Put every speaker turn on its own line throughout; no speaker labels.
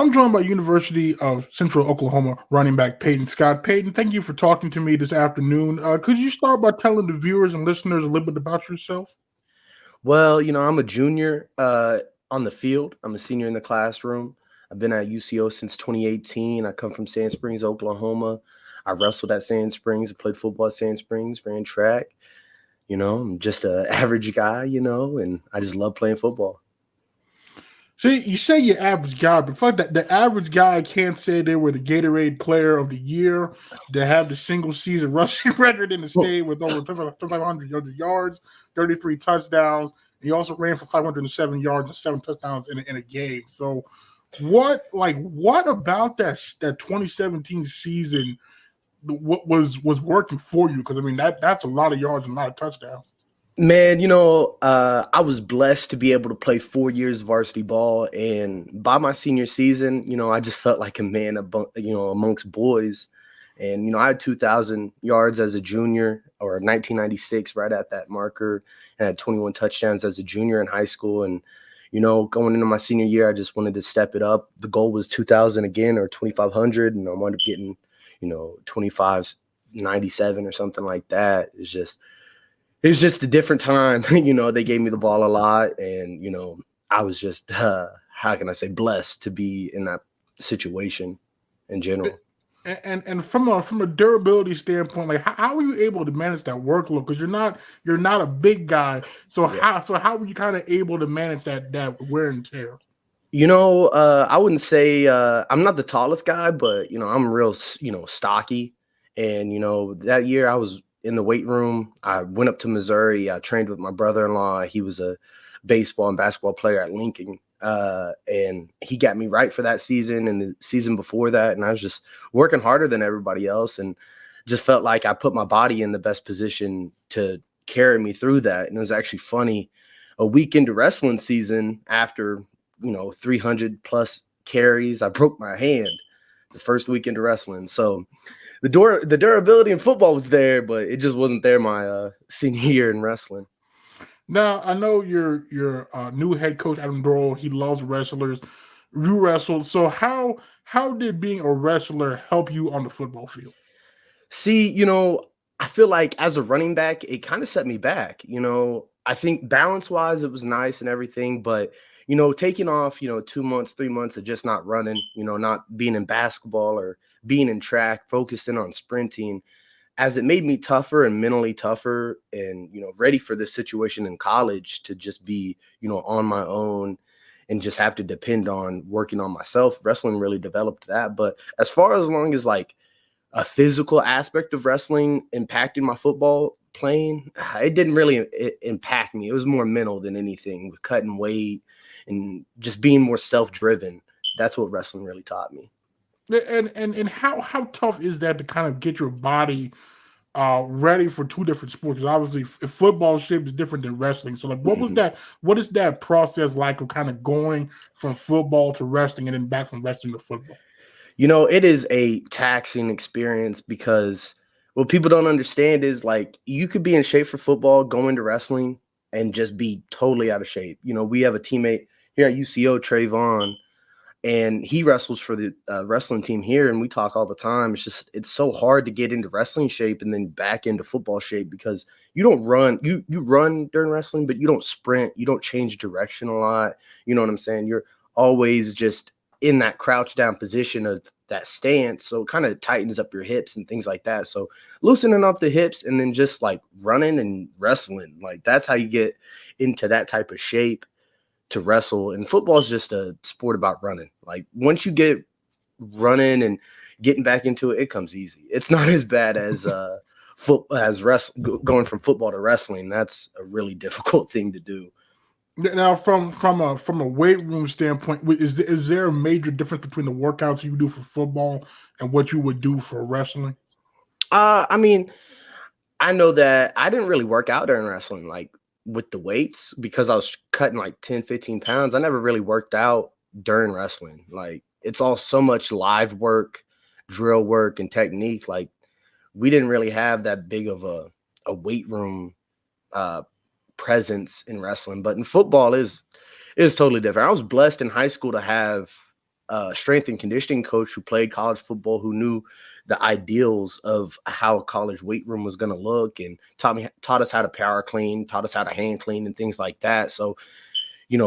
I'm joined by University of Central Oklahoma running back Payton Scott. Payton, thank you for talking to me this afternoon. Could you start by telling the viewers and listeners a little bit about yourself?
Well, I'm a junior on the field. I'm a senior in the classroom. I've been at UCO since 2018. I come from Sand Springs, Oklahoma. I wrestled at Sand Springs. I played football at Sand Springs, ran track. I'm just an average guy, and I just love playing football.
See, you say you're average guy, but fuck that. The average guy can't say they were the Gatorade player of the year. They have the single season rushing record in the state with over 2,500 yards, 33 touchdowns. He also ran for 507 yards and 7 touchdowns in a game. So, what about that 2017 season? What was working for you? Because I mean that's a lot of yards and a lot of touchdowns.
Man, I was blessed to be able to play 4 years varsity ball, and by my senior season, I just felt like a man, amongst boys. And I had 2,000 yards as a junior, or 1996, right at that marker, and had 21 touchdowns as a junior in high school. And going into my senior year, I just wanted to step it up. The goal was 2,000 again, or 2,500, and I wound up getting 2597 or something like that. It's just a different time. They gave me the ball a lot, and I was just how can I say, blessed to be in that situation in general.
And from a durability standpoint, like how are you able to manage that workload? Because you're not a big guy, so how were you kind of able to manage that wear and tear?
I wouldn't say I'm not the tallest guy, but I'm real stocky, and that year I was in the weight room. I went up to Missouri. I trained with my brother-in-law. He was a baseball and basketball player at Lincoln. And he got me right for that season and the season before that. And I was just working harder than everybody else, and just felt like I put my body in the best position to carry me through that. And it was actually funny. A week into wrestling season, after, 300 plus carries, I broke my hand the first week into wrestling. So the durability in football was there, but it just wasn't there my senior year in wrestling.
Now, I know your new head coach, Adam Dorrell, he loves wrestlers. You wrestled. So how did being a wrestler help you on the football field?
See, I feel like as a running back, it kind of set me back. I think balance-wise, it was nice and everything, but taking off, 2 months, 3 months of just not running, not being in basketball or being in track, focusing on sprinting, as it made me tougher and mentally tougher and, ready for this situation in college to just be, on my own and just have to depend on working on myself. Wrestling really developed that. But as far as long as like a physical aspect of wrestling impacting my football playing, it didn't really impact me. It was more mental than anything, with cutting weight and just being more self-driven. That's what wrestling really taught me.
And how tough is that to kind of get your body ready for two different sports? Because obviously, if football shape is different than wrestling. So, like, what is that process like of kind of going from football to wrestling and then back from wrestling to football?
It is a taxing experience, because what people don't understand is, like, you could be in shape for football, go into wrestling, and just be totally out of shape. We have a teammate here at UCO, Trayvon, and he wrestles for the wrestling team here, and we talk all the time. It's so hard to get into wrestling shape and then back into football shape, because you don't run. You run during wrestling, but you don't sprint. You don't change direction a lot. You know what I'm saying? You're always just in that crouch down position of that stance. So it kind of tightens up your hips and things like that. So loosening up the hips and then just like running and wrestling, like that's how you get into that type of shape to wrestle. And football is just a sport about running. Like once you get running and getting back into it, it comes easy. It's not as bad as going from football to wrestling. That's a really difficult thing to do.
Now, from a weight room standpoint, is there a major difference between the workouts you do for football and what you would do for wrestling?
I mean, I know that I didn't really work out during wrestling, like with the weights, because I was cutting like 10, 15 pounds. I never really worked out during wrestling. Like it's all so much live work, drill work, and technique. Like we didn't really have that big of a weight room presence in wrestling, but in football is totally different. I was blessed in high school to have strength and conditioning coach who played college football, who knew the ideals of how a college weight room was going to look, and taught us how to power clean, taught us how to hand clean and things like that. So,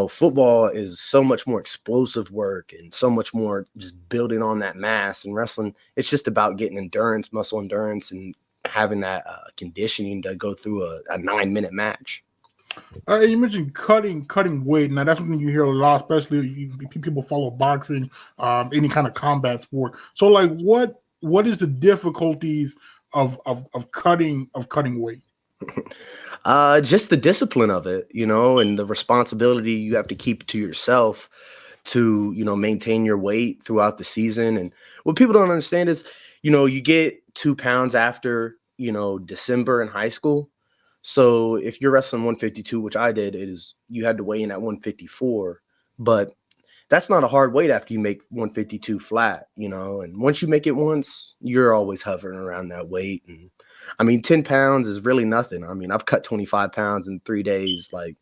football is so much more explosive work and so much more just building on that mass. And wrestling, it's just about getting endurance, muscle endurance, and having that conditioning to go through a 9-minute match.
You mentioned cutting weight. Now that's something you hear a lot, especially people follow boxing, any kind of combat sport. So, like, what is the difficulties of cutting weight?
Just the discipline of it, and the responsibility you have to keep to yourself to, maintain your weight throughout the season. And what people don't understand is, you get 2 pounds after, December in high school. So if you're wrestling 152, which I did, you had to weigh in at 154, but that's not a hard weight after you make 152 flat, and once you make it once, you're always hovering around that weight. And I mean, 10 pounds is really nothing. I mean, I've cut 25 pounds in 3 days. Like,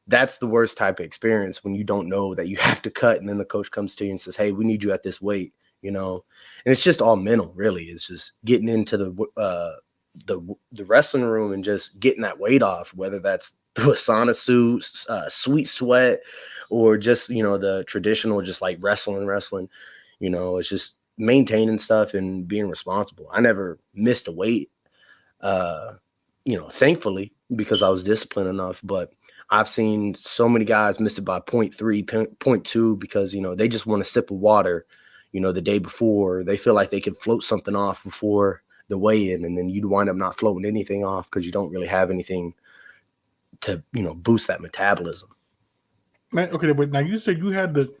that's the worst type of experience when you don't know that you have to cut. And then the coach comes to you and says, hey, we need you at this weight, and it's just all mental, really. It's just getting into the wrestling room and just getting that weight off, whether that's through a sauna suit, sweet sweat, or just, the traditional, just like wrestling, it's just maintaining stuff and being responsible. I never missed a weight, thankfully, because I was disciplined enough, but I've seen so many guys miss it by 0.3, 0.2 because, they just want a sip of water, the day before. They feel like they can float something off before the weigh-in, and then you'd wind up not floating anything off because you don't really have anything to, boost that metabolism.
Man, okay, but now you said you had the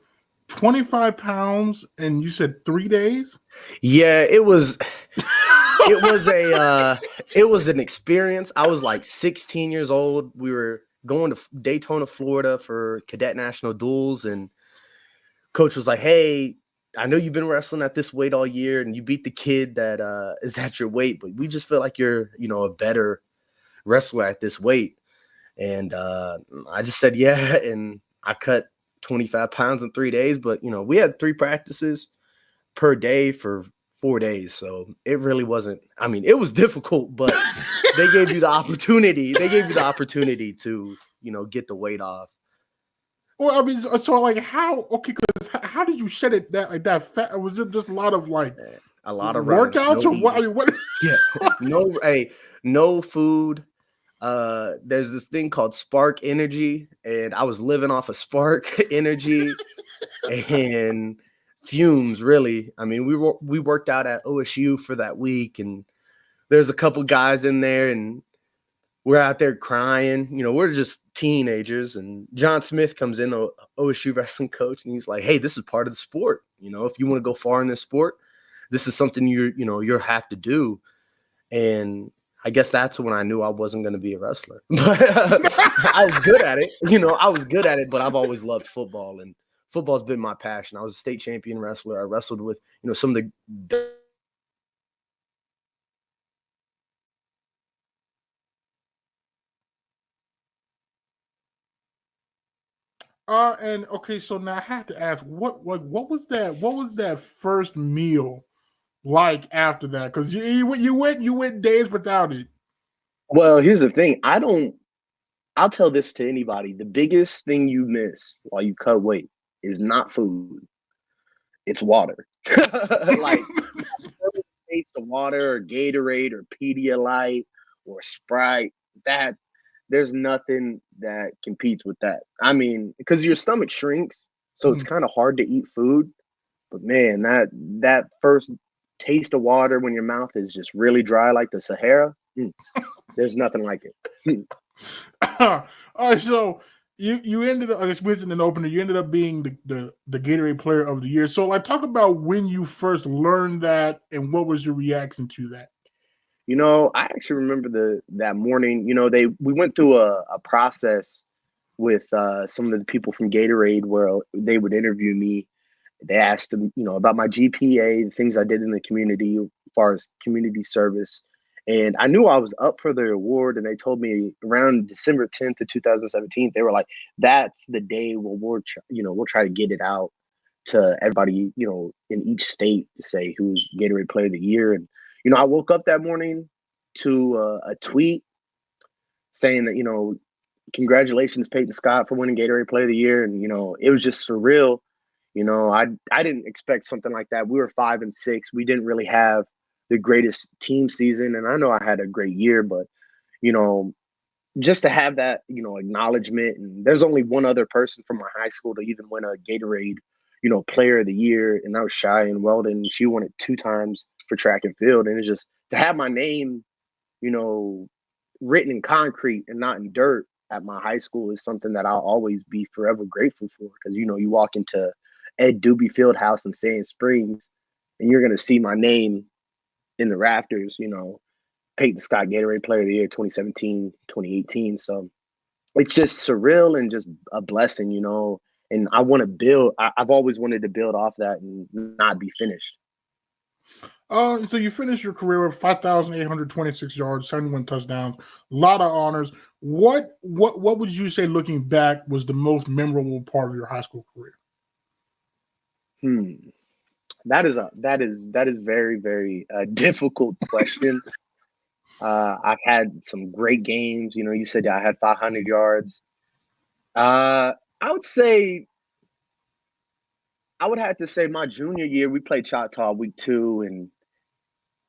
25 pounds and you said 3 days?
Yeah, it was an experience. I was like 16 years old. We were going to Daytona, Florida for cadet national duels, and coach was like, hey, I know you've been wrestling at this weight all year and you beat the kid that is at your weight, but we just feel like you're, a better wrestler at this weight. And I just said, yeah. And I cut 25 pounds in 3 days, but, we had 3 practices per day for 4 days. So it really wasn't, it was difficult, but they gave you the opportunity. They gave you the opportunity to, get the weight off.
Well, so like how? Okay, because how did you shed it that fat? Was it just a lot of workouts or what? What?
Yeah, no food. There's this thing called Spark Energy, and I was living off of Spark Energy and fumes. Really, we worked out at OSU for that week, and there's a couple guys in there, and we're out there crying. We're just teenagers. And John Smith comes in, the OSU wrestling coach, and he's like, hey, this is part of the sport. If you want to go far in this sport, this is something you have to do. And I guess that's when I knew I wasn't going to be a wrestler. But I was good at it. I was good at it, but I've always loved football, and football's been my passion. I was a state champion wrestler. I wrestled with, some of the
And okay, so now I have to ask, what was that? What was that first meal like after that? Because you went days without it.
Well, here's the thing. I'll tell this to anybody. The biggest thing you miss while you cut weight is not food. It's water. Like taste of water or Gatorade or Pedialyte or Sprite. That there's nothing that competes with that. Because your stomach shrinks, so it's kind of hard to eat food. But man, that first taste of water when your mouth is just really dry like the Sahara, there's nothing like it.
All right, so you ended up, I guess, mentioned an opener. You ended up being the Gatorade Player of the Year. So, talk about when you first learned that and what was your reaction to that.
I actually remember that morning. We went through a process with some of the people from Gatorade where they would interview me. They asked them, about my GPA, the things I did in the community as far as community service. And I knew I was up for the award, and they told me around December 10th of 2017, they were like, that's the day we'll try to get it out to everybody, in each state to say who's Gatorade Player of the Year. And, I woke up that morning to a tweet saying that, congratulations, Payton Scott, for winning Gatorade Player of the Year. And, it was just surreal. I didn't expect something like that. We were 5-6. We didn't really have the greatest team season. And I know I had a great year, but, just to have that, acknowledgement. And there's only one other person from my high school to even win a Gatorade, Player of the Year, and that was Cheyenne Weldon. She won it 2 times for track and field. And it's just to have my name, written in concrete and not in dirt at my high school is something that I'll always be forever grateful for. Because, you walk into Ed Doobie Fieldhouse in Sand Springs and you're going to see my name in the rafters, Payton Scott Gatorade Player of the Year 2017, 2018. So it's just surreal and just a blessing, and I want to build. I've always wanted to build off that and not be finished.
So you finished your career with 5,826 yards, 71 touchdowns, a lot of honors. What would you say, looking back, was the most memorable part of your high school career?
That is very, very difficult question. I've had some great games. You said I had 500 yards. I would have to say my junior year, we played Choctaw week 2, and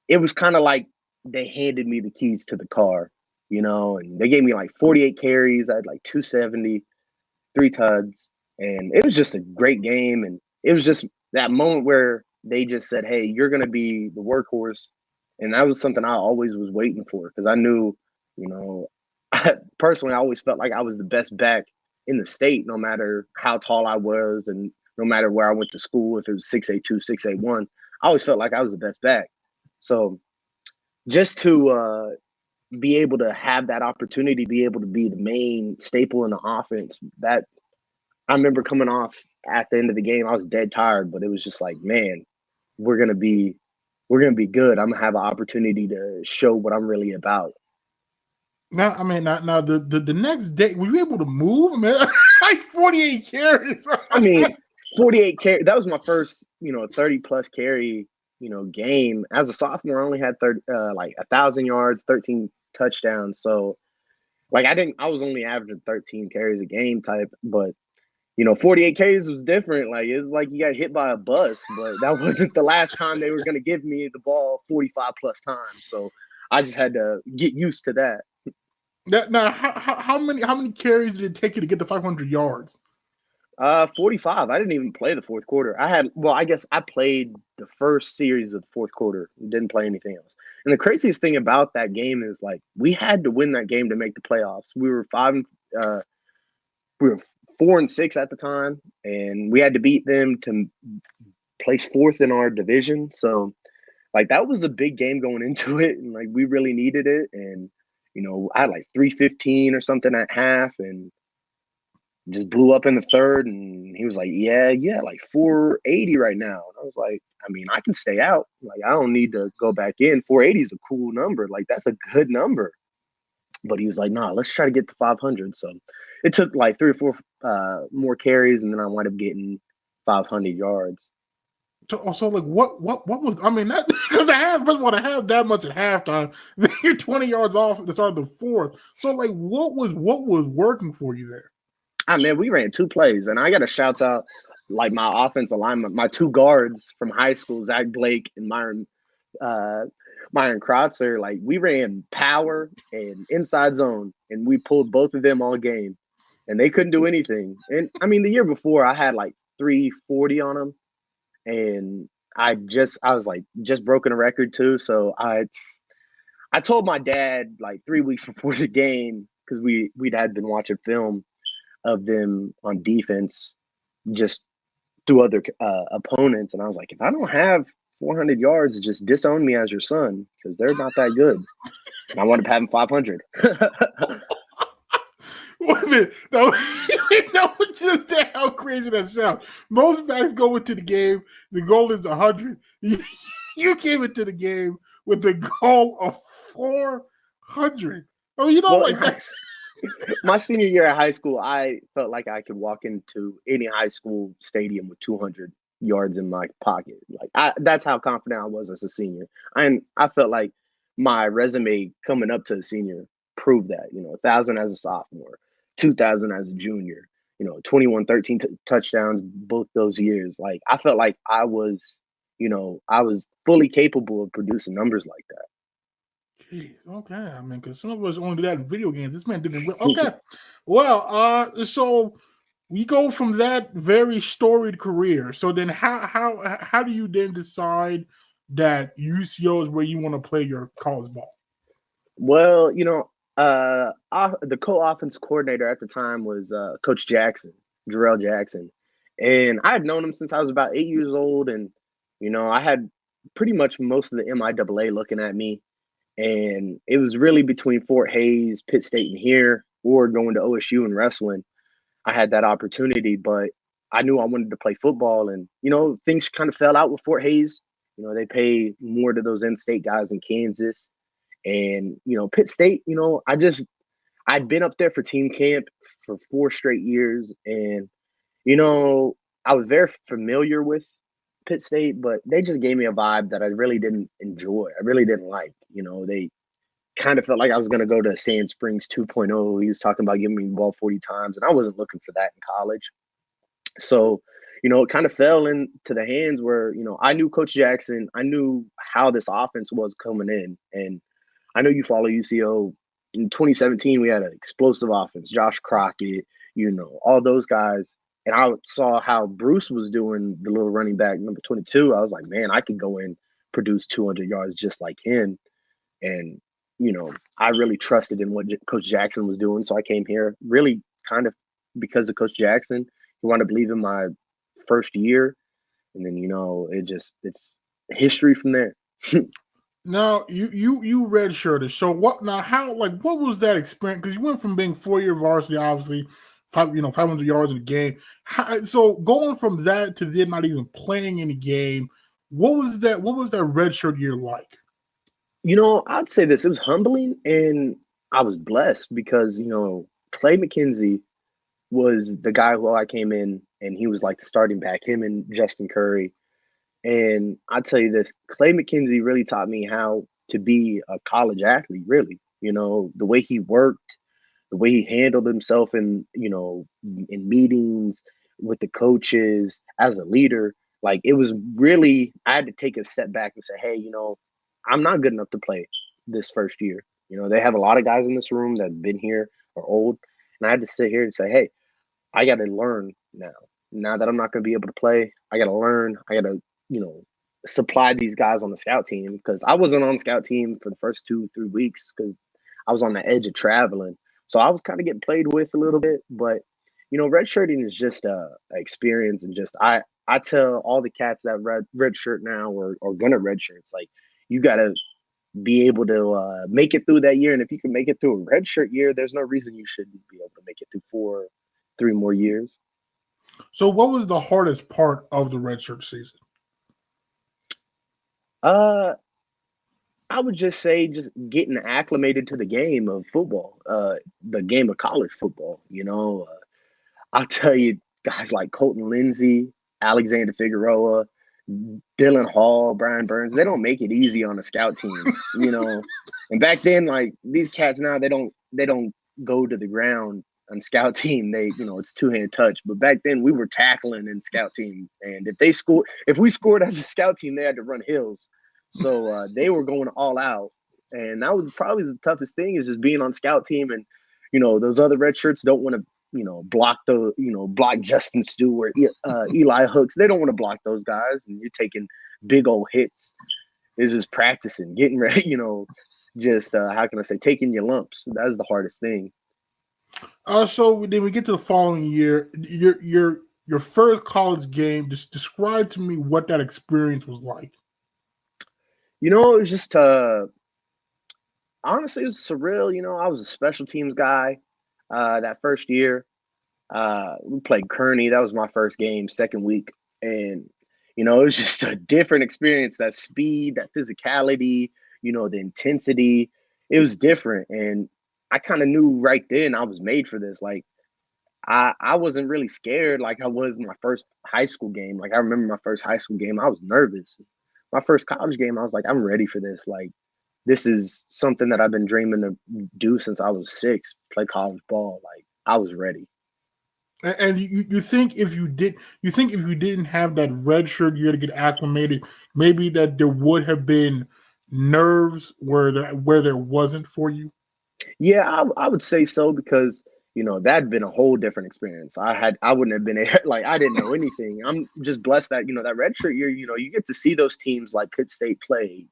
it was kind of like they handed me the keys to the car, and they gave me like 48 carries. I had like 270, 3 tugs, and it was just a great game. And it was just that moment where they just said, hey, you're going to be the workhorse. And that was something I always was waiting for, because I knew, personally, I always felt like I was the best back in the state, no matter how tall I was and no matter where I went to school. If it was 6'2", 6'1", I always felt like I was the best back. So just to be able to have that opportunity, be able to be the main staple in the offense, that I remember coming off at the end of the game, I was dead tired, but it was just like, man, we're going to be good. I'm going to have an opportunity to show what I'm really about.
Now, the next day, were you able to move? Like 48 carries.
48 carries. That was my first, 30-plus carry, game. As a sophomore, I only had 1,000 yards, 13 touchdowns. So, I was only averaging 13 carries a game type, but 48 Ks was different. Like, it was like you got hit by a bus, but that wasn't the last time they were going to give me the ball 45 plus times. So I just had to get used to that.
Now, how many carries did it take you to get to 500 yards?
45. I didn't even play the fourth quarter. I guess I played the first series of the fourth quarter. Didn't play anything else. And the craziest thing about that game is, like, we had to win that game to make the playoffs. We were 4-6 at the time, and we had to beat them to place 4th in our division. So, like, that was a big game going into it, and like we really needed it. And I had like 315 or something at half, and just blew up in the third. And he was like, "Yeah, like 480 right now." And I was like, I can stay out. Like, I don't need to go back in. 480 is a cool number. Like, that's a good number. But he was like, "Nah, let's try to get to 500." So it took like 3 or 4 more carries, and then I wound up getting 500 yards.
So like, what was? That, because first of all, to have that much at halftime, then you're 20 yards off at the start of the fourth. So like, what was working for you there?
We ran 2 plays, and I got to shout out like my offensive lineman, my 2 guards from high school, Zach Blake and Myron Krotzer. Like, we ran power and inside zone, and we pulled both of them all game, and they couldn't do anything. And the year before, I had like 340 on them, and I was like just broken a record too. So I told my dad like 3 weeks before the game, because we'd had been watching film of them on defense just through other opponents, and I was like, if I don't have 400 yards, just disown me as your son, because they're not that good. And I wound up having 500.
Wait a minute. That was just how crazy that sounds. Most backs go into the game, the goal is 100. You came into the game with the goal of 400. That's
my senior year at high school, I felt like I could walk into any high school stadium with 200 yards in my pocket. Like that's how confident I was as a senior. And I felt like my resume coming up to a senior proved that, 1,000 as a sophomore, 2,000 as a junior, 21, 13 touchdowns both those years. Like I felt like I was fully capable of producing numbers like that.
Jeez, okay. I mean, because some of us only do that in video games. This man didn't. Okay. Well, so we go from that very storied career. So then, how do you then decide that UCO is where you want to play your college ball?
Well, the co-offense coordinator at the time was Coach Jackson, Jarrell Jackson, and I had known him since I was about 8 years old, and I had pretty much most of the MIAA looking at me. And it was really between Fort Hays, Pitt State, and here, or going to OSU and wrestling. I had that opportunity, but I knew I wanted to play football. And, things kind of fell out with Fort Hays. They pay more to those in-state guys in Kansas. And, Pitt State, I'd been up there for team camp for 4 straight years. And, I was very familiar with Pitt State, but they just gave me a vibe that I really didn't enjoy. I really didn't like. They kind of felt like I was going to go to Sand Springs 2.0. He was talking about giving me the ball 40 times, and I wasn't looking for that in college. So, it kind of fell into the hands where, I knew Coach Jackson. I knew how this offense was coming in. And I know you follow UCO. In 2017, we had an explosive offense. Josh Crockett, all those guys. And I saw how Bruce was doing the little running back, number 22. I was like, man, I could go in, produce 200 yards just like him. And, I really trusted in what Coach Jackson was doing. So I came here really kind of because of Coach Jackson. He wanted to believe in my first year. And then, it's history from there.
Now you redshirted. So what what was that experience? Because you went from being 4-year varsity, obviously, 500 yards in a game. So going from that to then not even playing in a game, what was that redshirt year like?
I'd say this. It was humbling, and I was blessed because, Clay McKenzie was the guy who I came in, and he was like the starting back, him and Justin Curry. And I'll tell you this, Clay McKenzie really taught me how to be a college athlete, really. The way he worked, the way he handled himself in meetings with the coaches as a leader. Like it was really, I had to take a step back and say, hey, I'm not good enough to play this first year. They have a lot of guys in this room that have been here or old. And I had to sit here and say, hey, I got to learn now. Now that I'm not going to be able to play, I got to learn. I got to, supply these guys on the scout team because I wasn't on the scout team for the first 2-3 weeks because I was on the edge of traveling. So I was kind of getting played with a little bit. But, redshirting is just a experience. And just I tell all the cats that redshirt now or gonna redshirt, it's like, you got to be able to make it through that year. And if you can make it through a redshirt year, there's no reason you shouldn't be able to make it through 3 more years.
So what was the hardest part of the redshirt season?
I would just say just getting acclimated to the game of football, the game of college football. I'll tell you, guys like Colton Lindsay, Alexander Figueroa, Dylan Hall, Brian Burns, they don't make it easy on a scout team, And back then, like these cats now, they don't go to the ground on scout team. They, it's 2-hand touch. But back then we were tackling in scout team. And if we scored as a scout team, they had to run hills. So they were going all out. And that was probably the toughest thing is just being on scout team. And, those other red shirts don't want to, block Justin Stewart, Eli Hooks. They don't want to block those guys. And you're taking big old hits. It's just practicing, getting ready, how can I say, taking your lumps. That's the hardest thing.
So then we get to the following year. Your first college game. Just describe to me what that experience was like.
It was just honestly, it was surreal. I was a special teams guy that first year. We played Kearney. That was my first game, second week. And, it was just a different experience. That speed, that physicality, the intensity. It was different. And I kind of knew right then I was made for this. Like,
I wasn't really scared like I was my first high school game. Like I remember my first high school game, I was nervous. My first college game, I was like, I'm ready for this. Like this is something that I've been dreaming to do since I was 6, play college ball. Like I was ready.
And you think if you didn't have that redshirt year to get acclimated, maybe that there would have been nerves where there wasn't for you?
Yeah, I would say so because that'd been a whole different experience. I wouldn't have been like I didn't know anything. I'm just blessed that that redshirt year. You get to see those teams like Pitt State play,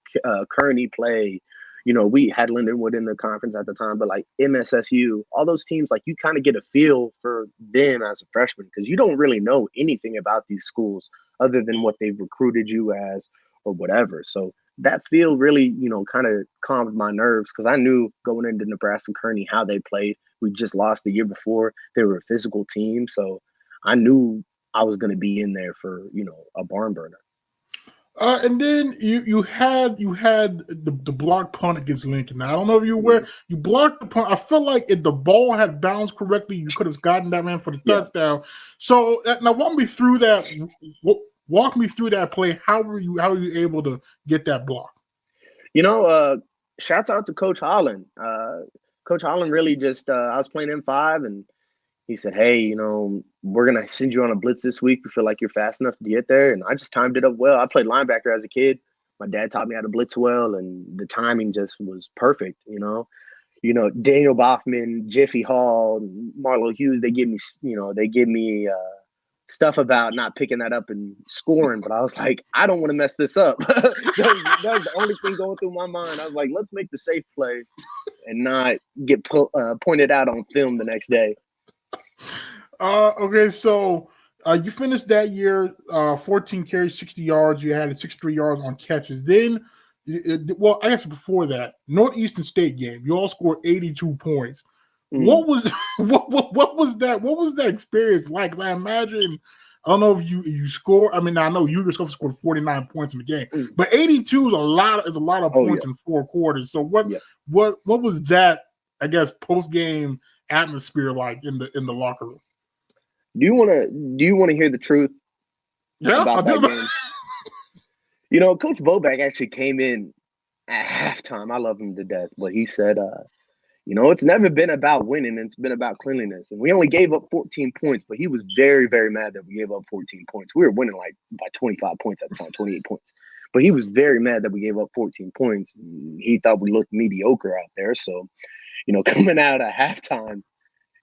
Kearney play. We had Lindenwood in the conference at the time, but like MSSU, all those teams, like you kind of get a feel for them as a freshman because you don't really know anything about these schools other than what they've recruited you as or whatever. So that feel really, kind of calmed my nerves because I knew going into Nebraska Kearney how they played. We just lost the year before. They were a physical team. So I knew I was going to be in there for, a barn burner.
And then you had the block punt against Lincoln. Now, I don't know if you were aware, you blocked the punt. I feel like if the ball had bounced correctly, you could have gotten that man for the touchdown. So now walk me through that. Walk me through that play. How were you able to get that block?
Shouts out to Coach Holland. Coach Holland really just I was playing M5 and he said, hey, we're going to send you on a blitz this week. We feel like you're fast enough to get there. And I just timed it up well. I played linebacker as a kid. My dad taught me how to blitz well, and the timing just was perfect, Daniel Boffman, Jiffy Hall, Marlo Hughes, they give me stuff about not picking that up and scoring. But I was like, I don't want to mess this up. that was the only thing going through my mind. I was like, let's make the safe play and not get pointed out on film the next day.
Okay, so you finished that year 14 carries, 60 yards. You had 63 yards on catches. Then, I guess before that, Northeastern State game, you all scored 82 points. Mm. What was that? What was that experience like? Because I imagine, I don't know if you score. I mean, I know you yourself scored 49 points in the game, but 82 is a lot of points in 4 quarters. So what was that? I guess post game atmosphere like in the locker room.
Do you want to hear the truth about that game? Coach Bobak actually came in at halftime. I love him to death, but he said, it's never been about winning, it's been about cleanliness. And we only gave up 14 points, but he was very, very mad that we gave up 14 points. We were winning like by 25 points at the time, 28 points. But he was very mad that we gave up 14 points. He thought we looked mediocre out there. So, coming out at halftime,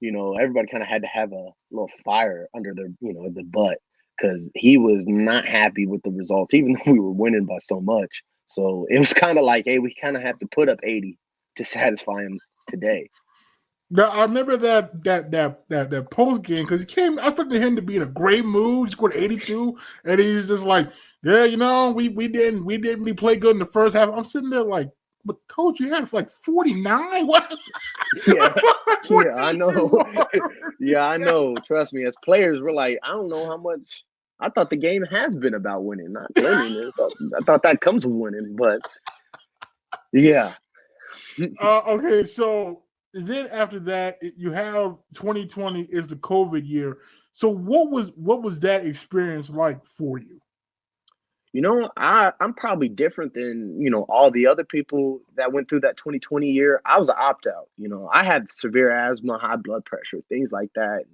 everybody kind of had to have a little fire under their, the butt because he was not happy with the results, even though we were winning by so much. So it was kind of like, hey, we kind of have to put up 80 to satisfy him today.
Now, I remember that post game because I expected him to be in a great mood. He scored 82, and he's just like, yeah, we didn't really play good in the first half. I'm sitting there like, but coach, you had like 49. What?
Yeah, I know. Yeah, I know. Trust me, as players, we're like, I don't know how much. I thought the game has been about winning, not winning. I thought that comes with winning, but yeah.
Okay, so then after that, you have 2020 is the COVID year. So what was that experience like for you?
I'm probably different than, all the other people that went through that 2020 year. I was an opt-out. I had severe asthma, high blood pressure, things like that.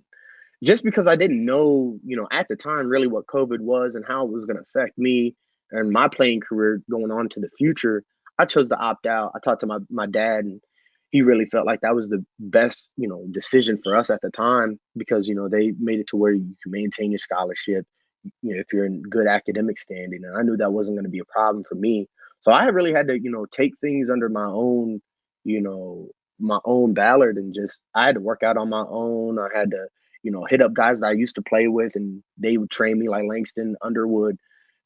Just because I didn't know, at the time really what COVID was and how it was going to affect me and my playing career going on to the future, I chose to opt out. I talked to my dad, and he really felt like that was the best, decision for us at the time because, they made it to where you can maintain your scholarship, if you're in good academic standing. And I knew that wasn't going to be a problem for me. So I really had to, take things under my own, my own ballot, and I had to work out on my own. I had to, hit up guys that I used to play with, and they would train me like Langston, Underwood,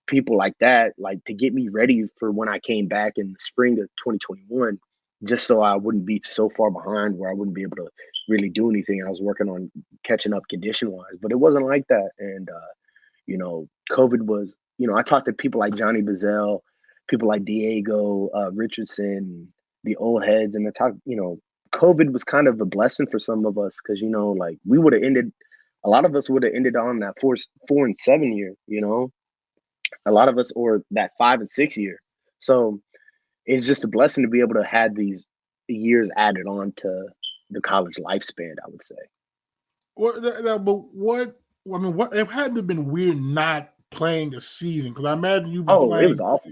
people like that, like to get me ready for when I came back in the spring of 2021, just so I wouldn't be so far behind where I wouldn't be able to really do anything. I was working on catching up condition wise, but it wasn't like that. And, COVID was, I talked to people like Johnny Bazell, people like Diego Richardson, the old heads, and they talked, COVID was kind of a blessing for some of us because, you know, like we would have ended, a lot of us would have ended on that 4-7 year, you know, a lot of us, or that 5-6 year. So it's just a blessing to be able to have these years added on to the college lifespan, I would say.
What it had to have been weird not playing a season because I imagine you've been
Oh, it
playing.
was awful.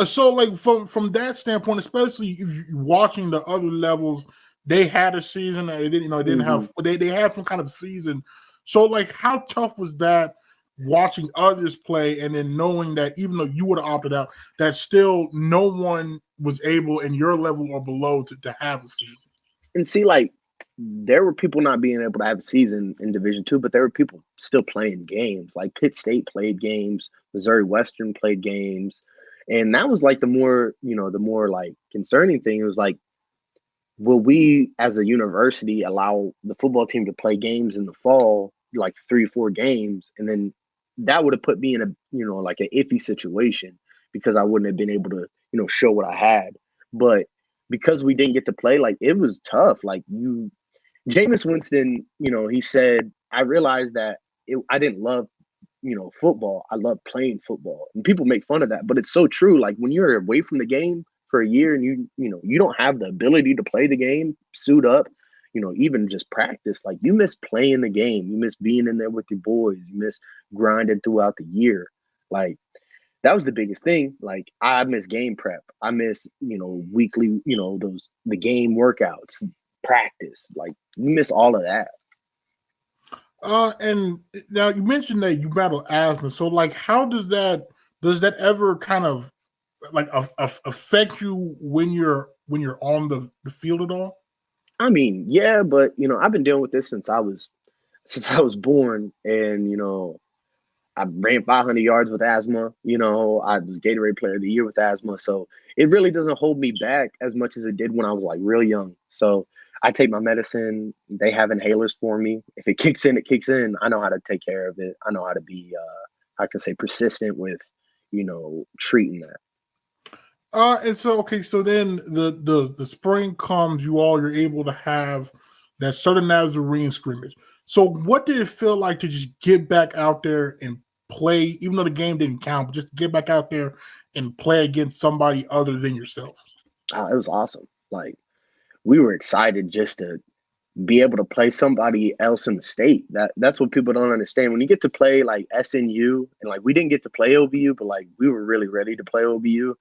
So, like from that standpoint, especially if you're watching the other levels, they had a season. They didn't, have. They had some kind of season. So, like, how tough was that watching others play and then knowing that even though you would have opted out, that still no one was able in your level or below to have a season.
And see, like, there were people not being able to have a season in Division II, but there were people still playing games. Like Pitt State played games, Missouri Western played games. And that was like the more like concerning thing. It was like, will we as a university allow the football team to play games in the fall, like 3 or 4 games? And then that would have put me in a, like an iffy situation because I wouldn't have been able to, show what I had. But because we didn't get to play, like it was tough. Like Jameis Winston, he said, I realized that I didn't love, football. I love playing football. And people make fun of that, but it's so true. Like when you're away from the game for a year and you don't have the ability to play the game, suit up, even just practice, like you miss playing the game. You miss being in there with your boys. You miss grinding throughout the year. Like that was the biggest thing. Like I miss game prep. I miss, weekly, the game workouts, practice. Like you miss all of that.
And now you mentioned that you battle asthma. So like, how does that ever kind of like affect you when you're on the field at all?
I mean, yeah, but I've been dealing with this since I was born, and I ran 500 yards with asthma. I was Gatorade Player of the Year with asthma. So it really doesn't hold me back as much as it did when I was like real young. So I take my medicine. They have inhalers for me. If it kicks in, it kicks in. I know how to take care of it. I know how to be, I can say, persistent with, treating that.
And so okay, so then the spring comes, you're able to have that Southern Nazarene scrimmage. So what did it feel like to just get back out there and play, even though the game didn't count, but just get back out there and play against somebody other than yourself?
It was awesome. Like we were excited just to be able to play somebody else in the state. That's what people don't understand. When you get to play like SNU, and like we didn't get to play OBU, but like we were really ready to play OBU.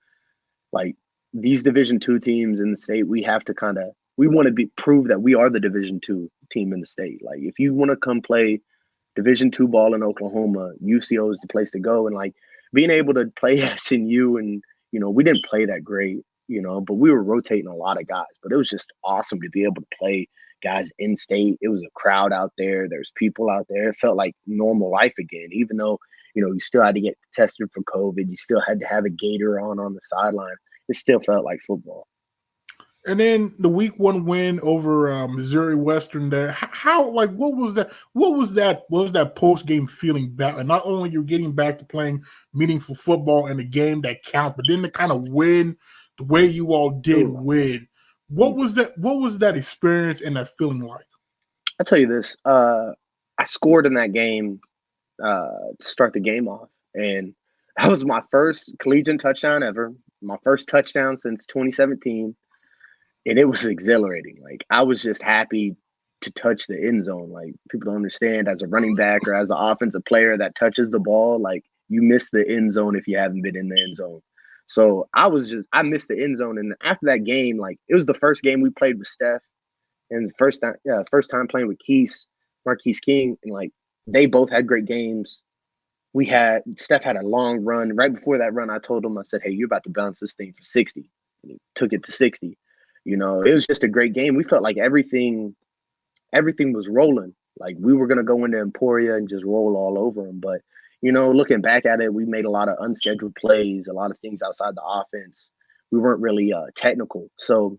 Like these Division II teams in the state, we have to we want to prove that we are the Division II team in the state. Like if you want to come play Division II ball in Oklahoma, UCO is the place to go. And like being able to play SNU, and we didn't play that great, but we were rotating a lot of guys. But it was just awesome to be able to play guys in state. It was a crowd out there. There's people out there. It felt like normal life again, even though you still had to get tested for COVID. You still had to have a gator on the sideline. It still felt like football.
And then the week 1 win over Missouri Western there. How like what was that? What was that post game feeling back? And not only you're getting back to playing meaningful football in a game that counts, but then to kind of win the way you all did win. What was that? What was that experience and that feeling like?
I'll tell you this. I scored in that game to start the game off, and that was my first collegiate touchdown ever. My first touchdown since 2017. And it was exhilarating. Like I was just happy to touch the end zone. Like people don't understand, as a running back or as an offensive player that touches the ball, like you miss the end zone if you haven't been in the end zone. So I missed the end zone. And after that game, like it was the first game we played with Steph, and the first time playing with Marquise King. And like they both had great games. Steph had a long run. Right before that run, I told him, I said, hey, you're about to bounce this thing for 60. And he took it to 60. It was just a great game. We felt like everything was rolling. Like we were going to go into Emporia and just roll all over them. But, looking back at it, we made a lot of unscheduled plays, a lot of things outside the offense. We weren't really technical. So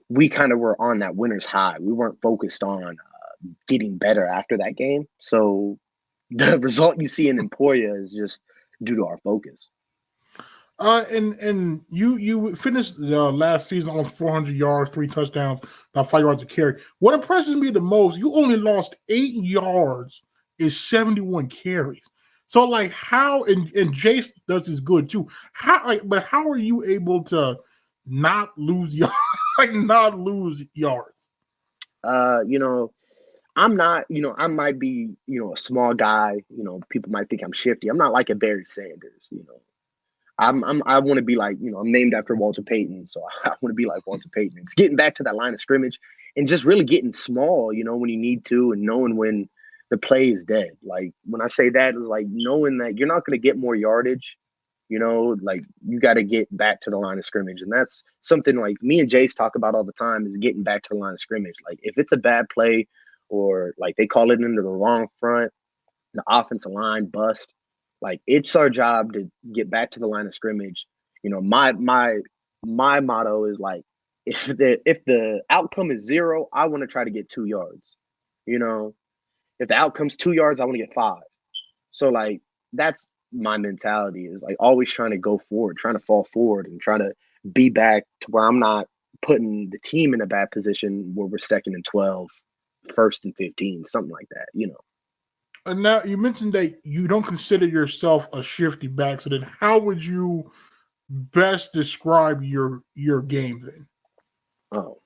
we kind of were on that winner's high. We weren't focused on getting better after that game. So the result you see in Emporia is just due to our focus.
And you finished last season on 400 yards, 3 touchdowns, about 5 yards a carry. What impresses me the most, you only lost 8 yards in 71 carries. So like how and Jace does this good too. But how are you able to not lose yards, not lose yards?
I'm not, I might be, a small guy. People might think I'm shifty. I'm not like a Barry Sanders. I want to be like, I'm named after Walter Payton, so I want to be like Walter Payton. It's getting back to that line of scrimmage and just really getting small, when you need to, and knowing when the play is dead. Like when I say that, it's like knowing that you're not going to get more yardage. Like you got to get back to the line of scrimmage, and that's something like me and Jace talk about all the time is getting back to the line of scrimmage. Like if it's a bad play or like they call it into the wrong front, the offensive line bust. Like it's our job to get back to the line of scrimmage. My motto is like if the outcome is 0, I want to try to get 2 yards. If the outcome's 2 yards, I want to get 5. So like that's my mentality is like always trying to go forward, trying to fall forward, and trying to be back to where I'm not putting the team in a bad position where we're 2nd and 12, 1st and 15, something like that.
And now you mentioned that you don't consider yourself a shifty back. So then, how would you best describe your game then?
Oh,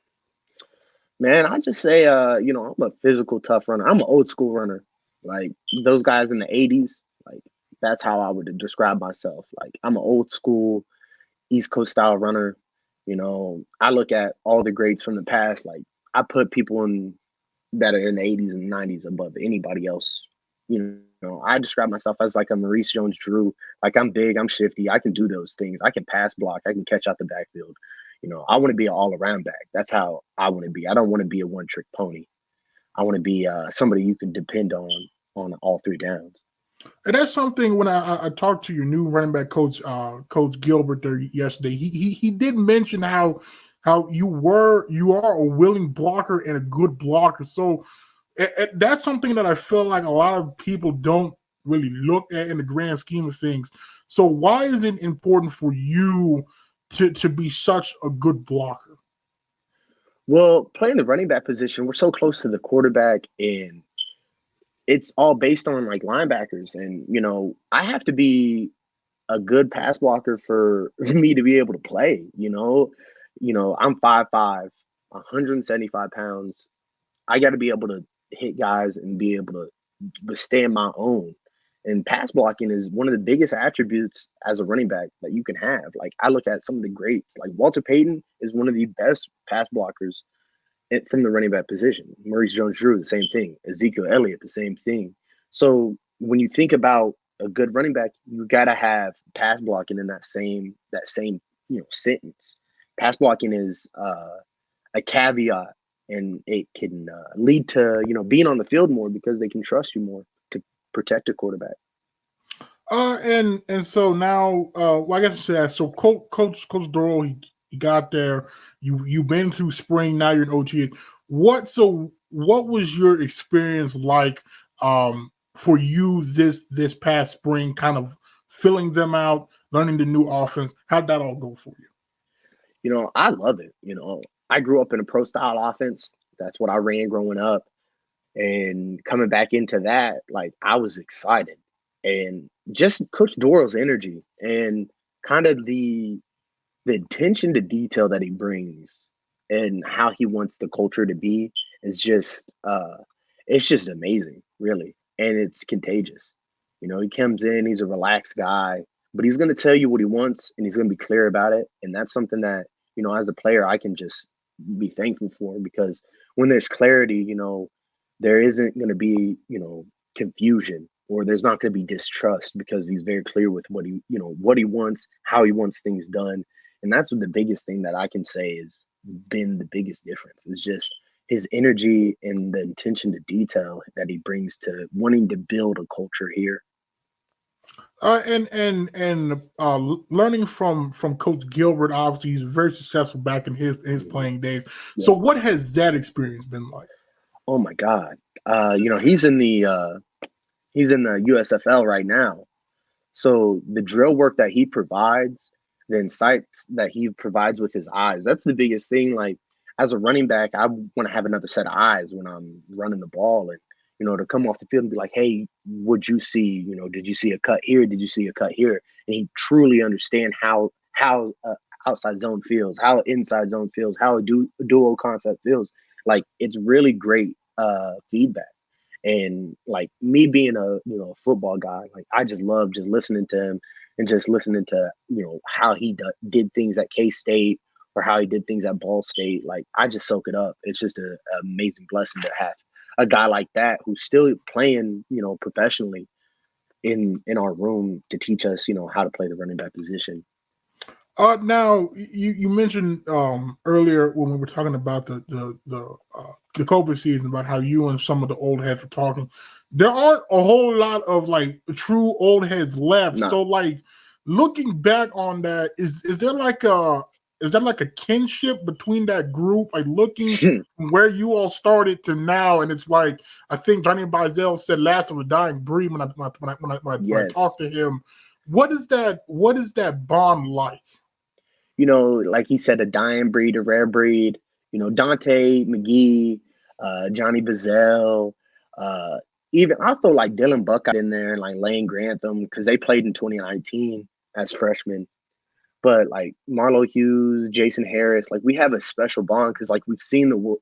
man, I just say, I'm a physical, tough runner. I'm an old school runner. Like those guys in the 80s, like that's how I would describe myself. Like I'm an old school East Coast style runner. I look at all the greats from the past. Like I put people that are in the 80s and 90s above anybody else. I describe myself as like a Maurice Jones-Drew. Like I'm big, I'm shifty, I can do those things. I can pass block, I can catch out the backfield. I want to be an all-around back. That's how I want to be. I don't want to be a one-trick pony. I want to be somebody you can depend on all 3 downs.
And that's something when I talked to your new running back coach, Coach Gilbert, there yesterday. He did mention how you are a willing blocker and a good blocker. So that's something that I feel like a lot of people don't really look at in the grand scheme of things. So why is it important for you to be such a good blocker?
Well, playing the running back position, we're so close to the quarterback, and it's all based on like linebackers. And, I have to be a good pass blocker for me to be able to play, I'm 5'5", 175 pounds. I got to be able to hit guys and be able to withstand my own. And pass blocking is one of the biggest attributes as a running back that you can have. Like I look at some of the greats, like Walter Payton is one of the best pass blockers from the running back position. Maurice Jones-Drew, the same thing. Ezekiel Elliott, the same thing. So when you think about a good running back, you got to have pass blocking in that same sentence. Pass blocking is a caveat, and it can lead to being on the field more because they can trust you more to protect a quarterback.
And so now, I guess I should ask. So Coach Doral, he got there. You've been through spring. Now you're in OTAs. What was your experience like for you this past spring? Kind of filling them out, learning the new offense. How'd that all go for you?
I love it. I grew up in a pro style offense. That's what I ran growing up. And coming back into that, like I was excited. And just Coach Doral's energy and kind of the attention to detail that he brings and how he wants the culture to be is just it's just amazing, really. And it's contagious. He comes in, he's a relaxed guy, but he's going to tell you what he wants and he's going to be clear about it. And that's something that, as a player, I can just be thankful for, because when there's clarity, there isn't going to be, confusion, or there's not going to be distrust, because he's very clear with what he wants, how he wants things done. And that's what the biggest thing that I can say has been the biggest difference is just his energy and the attention to detail that he brings to wanting to build a culture here.
And learning from Coach Gilbert, obviously he's very successful back in his playing days. Yeah. So what has that experience been like?
Oh my God. He's in the USFL right now. So the drill work that he provides the insights that he provides with his eyes. That's the biggest thing. Like as a running back, I want to have another set of eyes when I'm running the ball, and to come off the field and be like, hey, would you see, did you see a cut here? Did you see a cut here? And he truly understand how outside zone feels, how inside zone feels, how a duo concept feels. Like it's really great feedback. And like me being a football guy, like I just love just listening to him and just listening to how he did things at K-State or how he did things at Ball State. Like I just soak it up. It's just an amazing blessing to have a guy like that who's still playing professionally in our room to teach us how to play the running back position.
Now you mentioned earlier when we were talking about the COVID season about how you and some of the old heads were talking. There aren't a whole lot of like true old heads left.
No.
So like looking back on that, is there like a kinship between that group? Like looking from where you all started to now, and it's like I think Johnny Bizell said last of a dying breed when I talked to him. What is that bond like?
Like he said, a dying breed, a rare breed. Dante McGee, Johnny Bazell, even I'll throw like Dylan Buckeye in there and like Lane Grantham because they played in 2019 as freshmen. But like Marlo Hughes, Jason Harris, like we have a special bond because like we've seen the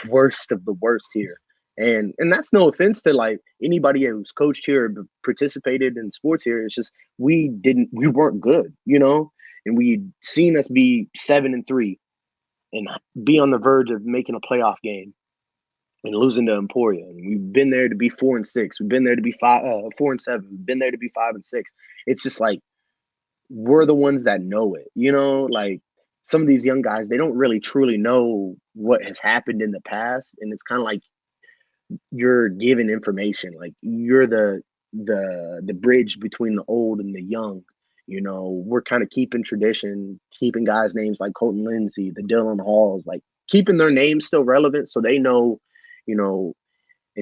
worst of the worst here, and that's no offense to like anybody who's coached here or participated in sports here. It's just we weren't good, and we'd seen us be 7-3 and be on the verge of making a playoff game and losing to Emporia. And we've been there to be 4-6. We've been there to be 4-7. We've been there to be 5-6. It's just like we're the ones that know it, like some of these young guys, they don't really truly know what has happened in the past. And it's kind of like you're given information, like you're the bridge between the old and the young. We're kind of keeping tradition, keeping guys' names like Colton Lindsay, the Dylan Halls, like keeping their names still relevant so they know, in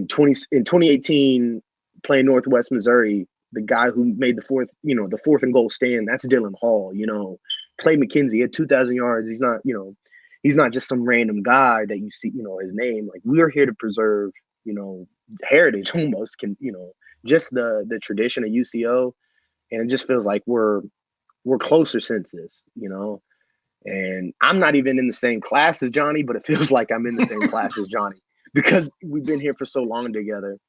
2018 playing Northwest Missouri, the guy who made the fourth and goal stand, that's Dylan Hall. Clay McKenzie had 2,000 yards. He's not just some random guy that you see, his name. Like we're here to preserve, heritage almost, just the tradition of UCO. And it just feels like we're closer since this, and I'm not even in the same class as Johnny, but it feels like I'm in the same class as Johnny because we've been here for so long together.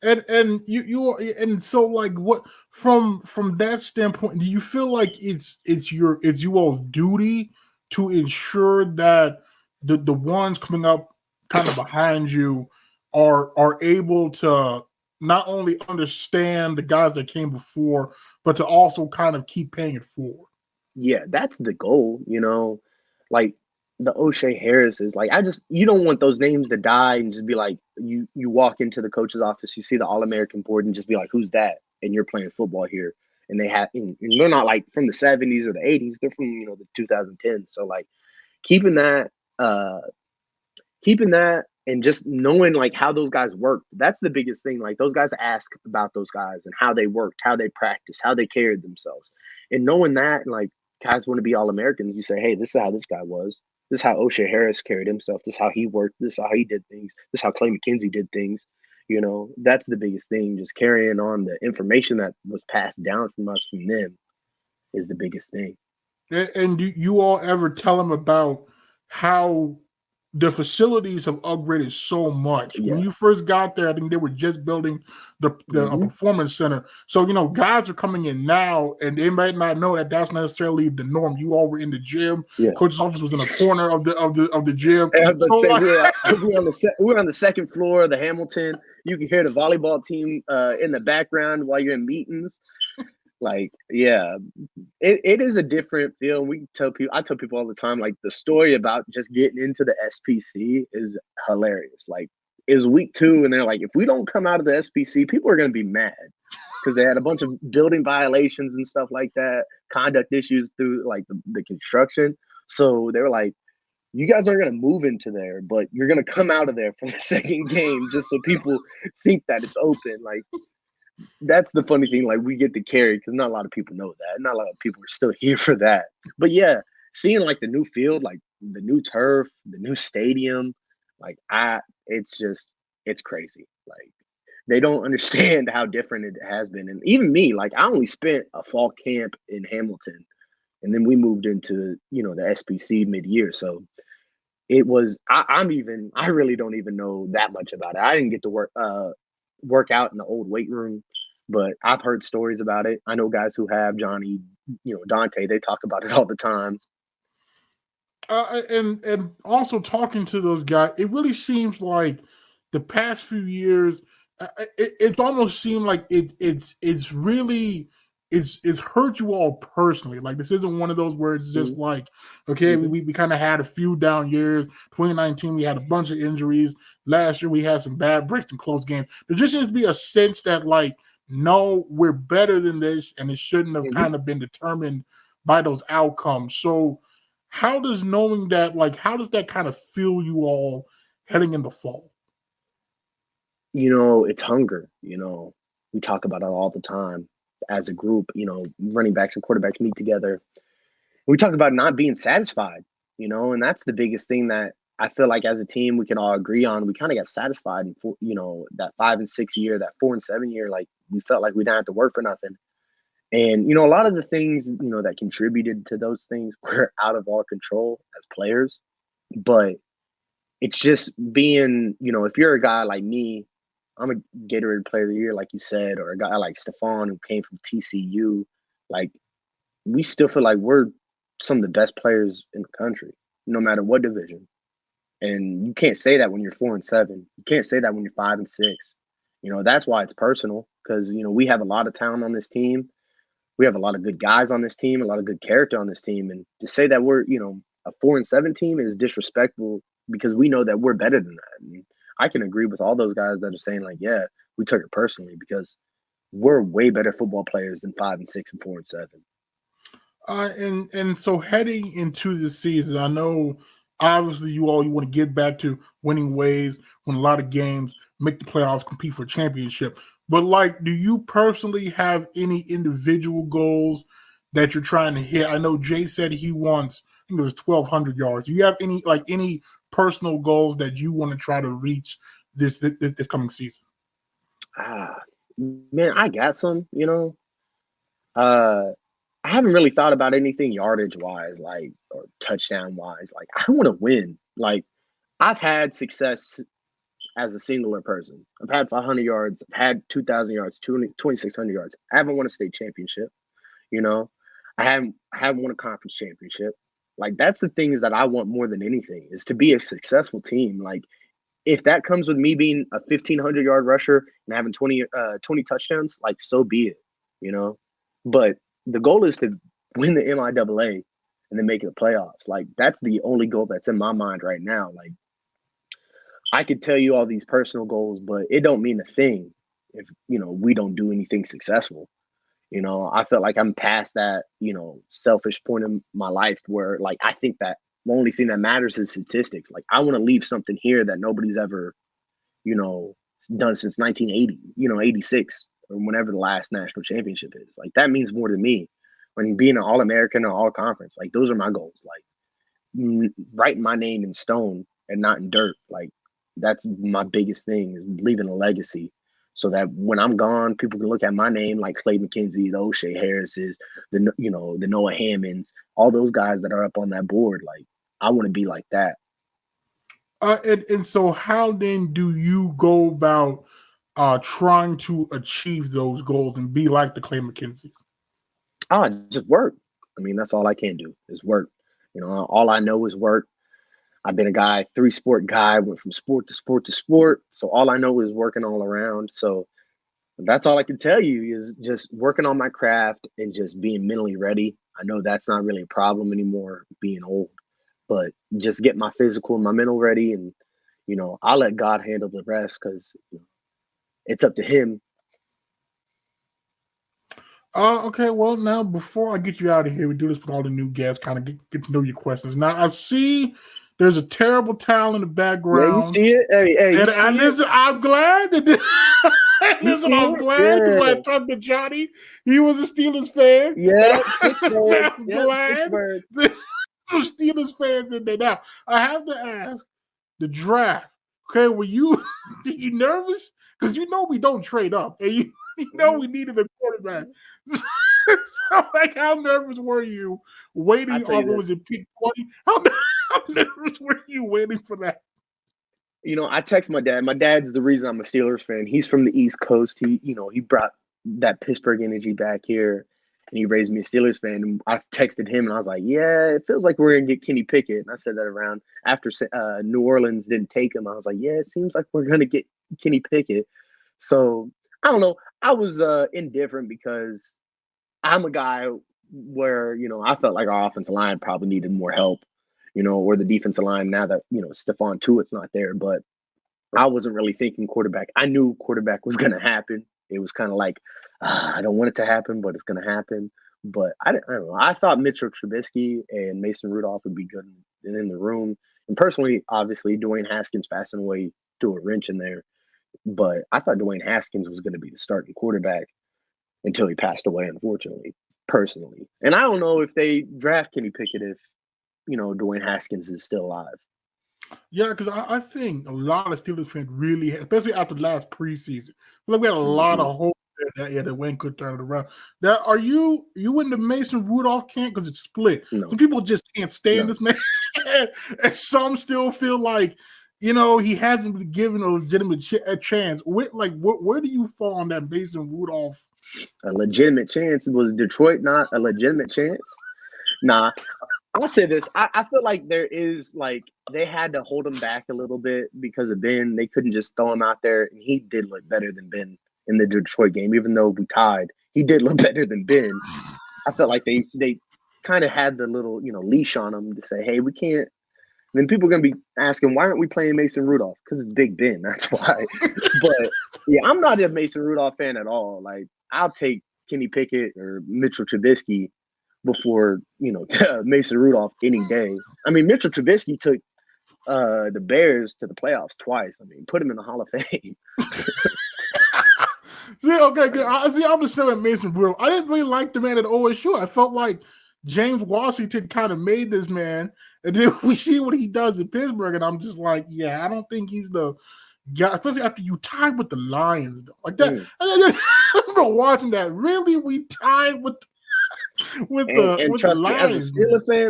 And you and so like what from that standpoint, do you feel like it's you all's duty to ensure that the ones coming up kind of behind you are able to not only understand the guys that came before, but to also kind of keep paying it forward?
Yeah, that's the goal, like the O'Shea Harris is like, you don't want those names to die and just be like, you walk into the coach's office, you see the All-American board and just be like, who's that? And you're playing football here. And and they're not like from the 70s or the 80s, they're from, the 2010s. So like keeping that and just knowing like how those guys work, that's the biggest thing. Like those guys ask about those guys and how they worked, how they practiced, how they carried themselves. And knowing that, and like guys want to be All-Americans, you say, hey, this is how this guy was. This is how O'Shea Harris carried himself. This is how he worked. This is how he did things. This is how Clay McKenzie did things. That's the biggest thing. Just carrying on the information that was passed down from us from them is the biggest thing.
And do you all ever tell them about how the facilities have upgraded so much?
Yeah.
When you first got there, I think they were just building the performance center. So, guys are coming in now and they might not know that that's necessarily the norm. You all were in the gym.
Yeah.
Coach's office was in a corner of the gym.
We're on the second floor of the Hamilton. You can hear the volleyball team in the background while you're in meetings. Like, yeah, it is a different feel. I tell people all the time, like the story about just getting into the SPC is hilarious. Like, it's week 2, and they're like, if we don't come out of the SPC, people are going to be mad because they had a bunch of building violations and stuff like that, conduct issues through like the construction. So they were like, you guys aren't going to move into there, but you're going to come out of there for the second game just so people think that it's open. Like, that's the funny thing. Like we get the carry because not a lot of people know that. Not a lot of people are still here for that. But yeah, seeing like the new field, like the new turf, the new stadium, it's crazy. Like they don't understand how different it has been. And even me, like I only spent a fall camp in Hamilton, and then we moved into the SBC mid-year. So it was. I really don't even know that much about it. I didn't get to work out in the old weight room, but I've heard stories about it. I know guys who have. Johnny, Dante, they talk about it all the time.
And also talking to those guys, it really seems like the past few years, it almost seemed like it's really it's hurt you all personally. Like this isn't one of those where it's just like, okay, we kind of had a few down years. 2019, we had a bunch of injuries. Last year, we had some bad breaks and close games. There just seems to be a sense that like, no, we're better than this, and it shouldn't have kind of been determined by those outcomes. So how does knowing that, like, how does that kind of feel you all heading into fall?
It's hunger. We talk about it all the time as a group. Running backs and quarterbacks meet together. We talk about not being satisfied, and that's the biggest thing that I feel like as a team we can all agree on. We kind of got satisfied in, that 5 and 6 year, that 4 and 7 year. Like we felt like we didn't have to work for nothing. And, a lot of the things, that contributed to those things were out of our control as players. But it's just being, if you're a guy like me, I'm a Gatorade Player of the Year, like you said, or a guy like Stephon who came from TCU, like we still feel like we're some of the best players in the country, no matter what division. And you can't say that when you're 4 and 7. You can't say that when you're 5 and 6. That's why it's personal because, we have a lot of talent on this team. We have a lot of good guys on this team, a lot of good character on this team. And to say that we're, a 4 and 7 team is disrespectful because we know that we're better than that. And I can agree with all those guys that are saying like, yeah, we took it personally because we're way better football players than 5 and 6 and 4 and 7.
And so heading into the season, I know obviously you want to get back to winning ways, win a lot of games, make the playoffs, compete for a championship. But like, do you personally have any individual goals that you're trying to hit? I know Jay said he wants, I think it was 1,200 yards. Do you have any personal goals that you want to try to reach this coming season?
Man, I got some. I haven't really thought about anything yardage wise, like or touchdown wise. Like I want to win. Like I've had success as a singular person. I've had 500 yards, I've had 2,000 yards, 2,600 yards. I haven't won a state championship. I haven't won a conference championship. Like that's the things that I want more than anything is to be a successful team. Like if that comes with me being a 1,500-yard rusher and having 20 touchdowns, like so be it. But the goal is to win the MIAA and then make it the playoffs. Like that's the only goal that's in my mind right now. Like I could tell you all these personal goals, but it don't mean a thing if we don't do anything successful. I felt like I'm past that, selfish point in my life where like I think that the only thing that matters is statistics. Like I want to leave something here that nobody's ever, done since 1980, 86 or whenever the last national championship is. Like that means more to me. When being an All-American or All-Conference, like those are my goals. Like writing my name in stone and not in dirt. Like that's my biggest thing is leaving a legacy. So that when I'm gone, people can look at my name like Clay McKenzie, the O'Shea Harrises, the Noah Hammonds, all those guys that are up on that board. Like I want to be like that.
And so how then do you go about trying to achieve those goals and be like the Clay McKenzies?
Just work. I mean, that's all I can do is work. All I know is work. I've been a 3-sport guy, went from sport to sport to sport. So all I know is working all around. So that's all I can tell you is just working on my craft and just being mentally ready. I know that's not really a problem anymore being old, but just get my physical and my mental ready. And, I'll let God handle the rest because it's up to him.
Okay, well, now before I get you out of here, we do this with all the new guests, kind of get to know your questions. Now, I see There's a terrible towel in the background.
Yeah, you see it? Hey,
and listen, I'm glad that listen, I'm glad because when I talked to Johnny, he was a Steelers fan.
Yeah, Pittsburgh.
I'm glad there's some Steelers fans in there. Now, I have to ask, the draft, okay, were you nervous? Because you know we don't trade up, and you know we needed a quarterback. So, like, how nervous were you waiting on what was it, pick 20? How nervous were you waiting for that?
You know, I text my dad. My dad's the reason I'm a Steelers fan. He's from the East Coast. He brought that Pittsburgh energy back here, and he raised me a Steelers fan. And I texted him, and I was like, "Yeah, it feels like we're gonna get Kenny Pickett." And I said that around after New Orleans didn't take him. I was like, "Yeah, it seems like we're gonna get Kenny Pickett." So I don't know. I was indifferent because I'm a guy where I felt like our offensive line probably needed more help. Or the defensive line now that, Stephon Tuitt's not there. But I wasn't really thinking quarterback. I knew quarterback was going to happen. It was kind of like, I don't want it to happen, but it's going to happen. But I don't know. I thought Mitchell Trubisky and Mason Rudolph would be good in the room. And personally, obviously, Dwayne Haskins passing away threw a wrench in there. But I thought Dwayne Haskins was going to be the starting quarterback until he passed away, unfortunately, personally. And I don't know if they draft Kenny Pickett if, Dwayne Haskins is still alive.
Yeah, because I think a lot of Steelers fans really, especially after last preseason, we had a lot of hope that Wayne could turn it around. Now, are you in the Mason Rudolph camp because it's split?
No.
Some people just can't stand this man, and some still feel like he hasn't been given a legitimate chance. Where do you fall on that Mason Rudolph?
A legitimate chance? Was Detroit not a legitimate chance? Nah. I'll say this. I feel like there is they had to hold him back a little bit because of Ben. They couldn't just throw him out there. And he did look better than Ben in the Detroit game, even though we tied. He did look better than Ben. I felt like they kind of had the little leash on him to say, hey, we can't. And then people are gonna be asking, why aren't we playing Mason Rudolph? Because it's Big Ben. That's why. But yeah, I'm not a Mason Rudolph fan at all. Like, I'll take Kenny Pickett or Mitchell Trubisky before Mason Rudolph any day. I mean, Mitchell Trubisky took the Bears to the playoffs twice. I mean, put him in the Hall of Fame.
Okay, good. I'm just saying Mason Rudolph. I didn't really like the man at OSU. I felt like James Washington kind of made this man, and then we see what he does in Pittsburgh, and I'm just like, yeah, I don't think he's the guy, especially after you tied with the Lions, though. Like that. I remember watching that. Really, we tied with the Lions.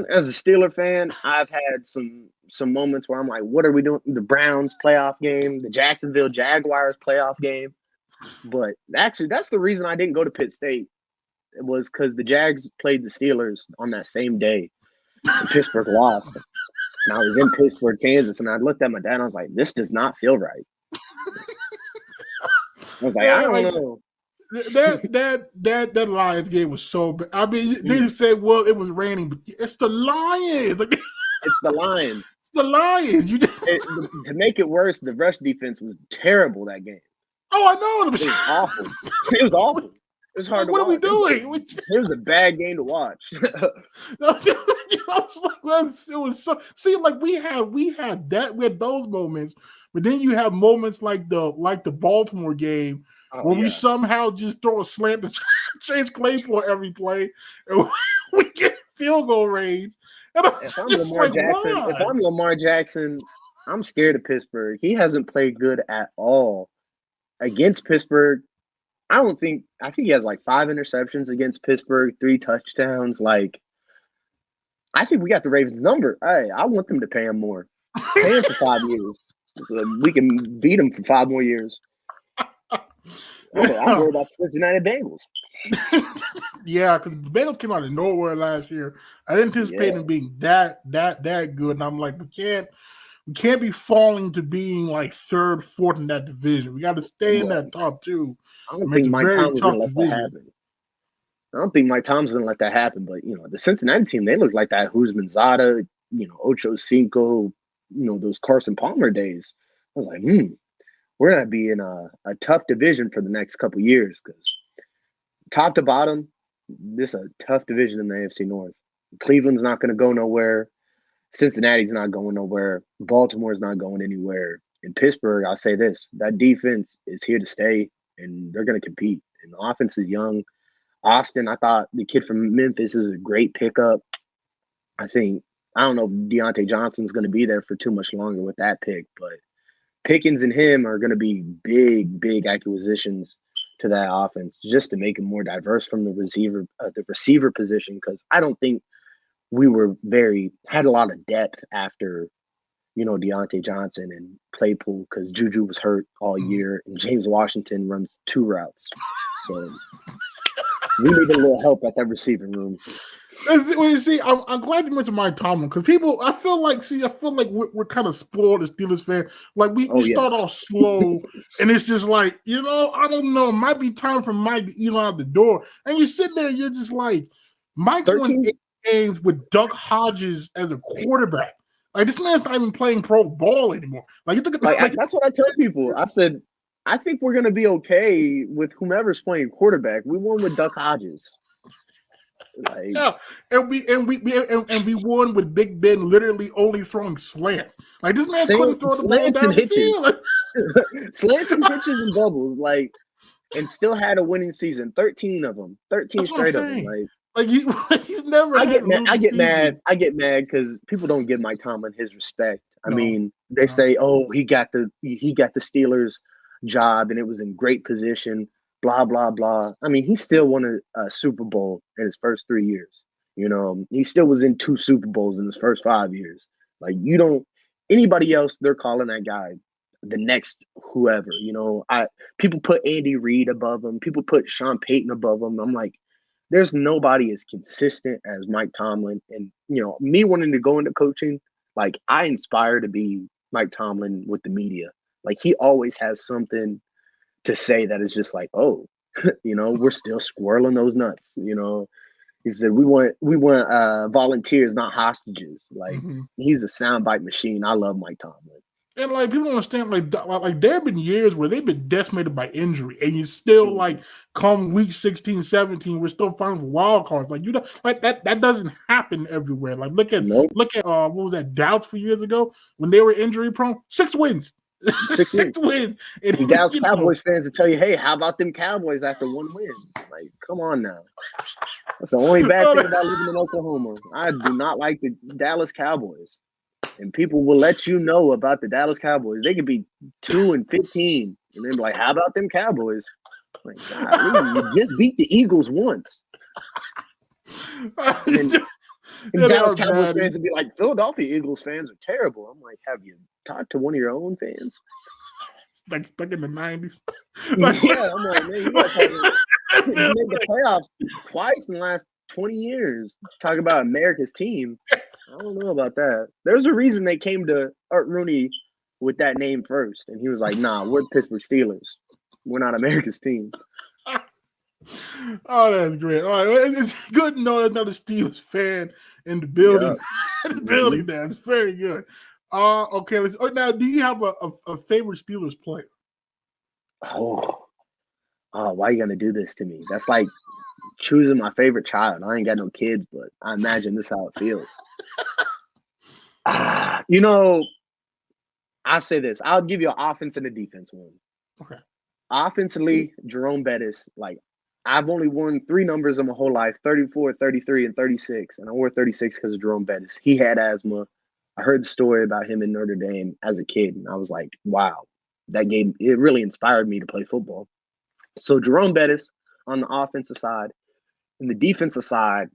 As a Steeler fan, I've had some moments where I'm like, what are we doing? The Browns playoff game, the Jacksonville Jaguars playoff game. But actually, that's the reason I didn't go to Pitt State. It was because the Jags played the Steelers on that same day, and Pittsburgh lost. And I was in Pittsburgh, Kansas, and I looked at my dad and I was like, this does not feel right. I was like, I don't know.
That Lions game was so bad. I mean, they said, well, it was raining, but it's the Lions.
It's the Lions.
It's the Lions.
To make it worse, the rush defense was terrible that game.
Oh, I know.
It was awful. It was awful. It was hard to watch.
What are we doing?
It was a bad game to watch.
It was so. See, like we had those moments, but then you have moments like the Baltimore game where we somehow just throw a slant to Chase Claypool every play, and we get field goal range. And
if I'm Lamar Jackson, I'm scared of Pittsburgh. He hasn't played good at all against Pittsburgh. I think he has like 5 interceptions against Pittsburgh, 3 touchdowns. Like, I think we got the Ravens number. I want them to pay him more. Pay him for 5 years. So we can beat him for 5 more years. I'm worried about the Cincinnati Bengals.
Yeah, because the Bengals came out of nowhere last year. I didn't anticipate them being that good. And I'm like, we can't be falling to being like 3rd, 4th in that division. We got to stay in that top 2.
I don't think Mike Tomlin's going to let that happen. I don't think Mike Tomlin's going to let that happen. But, the Cincinnati team, they look like that Huzman Zada, Ocho Cinco, those Carson Palmer days. I was like, we're going to be in a tough division for the next couple years because top to bottom, this is a tough division in the AFC North. Cleveland's not going to go nowhere. Cincinnati's not going nowhere. Baltimore's not going anywhere. In Pittsburgh, I'll say this: that defense is here to stay, and they're going to compete. And the offense is young. Austin, I thought the kid from Memphis is a great pickup. I don't know if Deontay Johnson's going to be there for too much longer with that pick, but Pickens and him are going to be big acquisitions to that offense just to make it more diverse from the receiver position, because I don't think we had a lot of depth after, Deontay Johnson and Claypool, because Juju was hurt all year and James Washington runs 2 routes. So we need a little help at that receiving room.
See, I'm glad you mentioned Mike Tomlin, because I feel like we're kind of spoiled as Steelers fans. Like we start off slow, and it's just like, I don't know, it might be time for Mike to eat out the door. And you sit there and you're just like, Mike won 8 games with Duck Hodges as a quarterback. Like, this man's not even playing pro ball anymore.
That's what I tell people. I said, I think we're gonna be okay with whomever's playing quarterback. We won with Duck Hodges.
And we won with Big Ben literally only throwing slants. Like, this man couldn't throw the ball down the field.
Slants and hitches and bubbles, and still had a winning season. 13 of them, 13 straight of them.
He's never.
I get mad because people don't give Mike Tomlin his respect. I mean, they say, "Oh, he got the Steelers job, and it was in great position." Blah blah blah. I mean, he still won a Super Bowl in his first 3 years. He still was in 2 Super Bowls in his first 5 years. Anybody else, they're calling that guy the next whoever. People put Andy Reid above him. People put Sean Payton above him. I'm like, there's nobody as consistent as Mike Tomlin. And, me wanting to go into coaching, I inspire to be Mike Tomlin with the media. He always has something to say that is just like, oh, we're still squirreling those nuts. He said, we want volunteers, not hostages. He's a soundbite machine. I love Mike Tomlin.
And people don't understand, there have been years where they've been decimated by injury, and you still come week 16, 17, we're still fighting for wild cards. That doesn't happen everywhere. Look at what was that, Dallas 4 years ago when they were injury prone? 6 wins. 6 wins.
And Dallas Cowboys fans will tell you, hey, how about them Cowboys after 1 win? Come on now. That's the only bad thing about living in Oklahoma. I do not like the Dallas Cowboys. And people will let you know about the Dallas Cowboys. They could be 2-15. And they'll be like, how about them Cowboys? God, you just beat the Eagles once. And Dallas Cowboys fans would be like, Philadelphia Eagles fans are terrible. I'm like, have you talked to one of your own fans?
Stuck in the 90s.
I'm like, man, you made the playoffs twice in the last 20 years. Talk about America's team. I don't know about that. There's a reason they came to Art Rooney with that name first. And he was like, nah, we're Pittsburgh Steelers. We're not America's team.
Oh, that's great. All right. It's good to know there's another Steelers fan in the building.
Yeah.
That's very good. Okay. Now, do you have a favorite Steelers player?
Oh, why are you going to do this to me? That's like choosing my favorite child. I ain't got no kids, but I imagine this is how it feels. I'll say this. I'll give you an offense and a defense one.
Okay.
Offensively, Jerome Bettis, I've only worn 3 numbers in my whole life, 34, 33, and 36. And I wore 36 because of Jerome Bettis. He had asthma. I heard the story about him in Notre Dame as a kid, and I was like, wow, it really inspired me to play football. So Jerome Bettis on the offensive side. In the defensive side,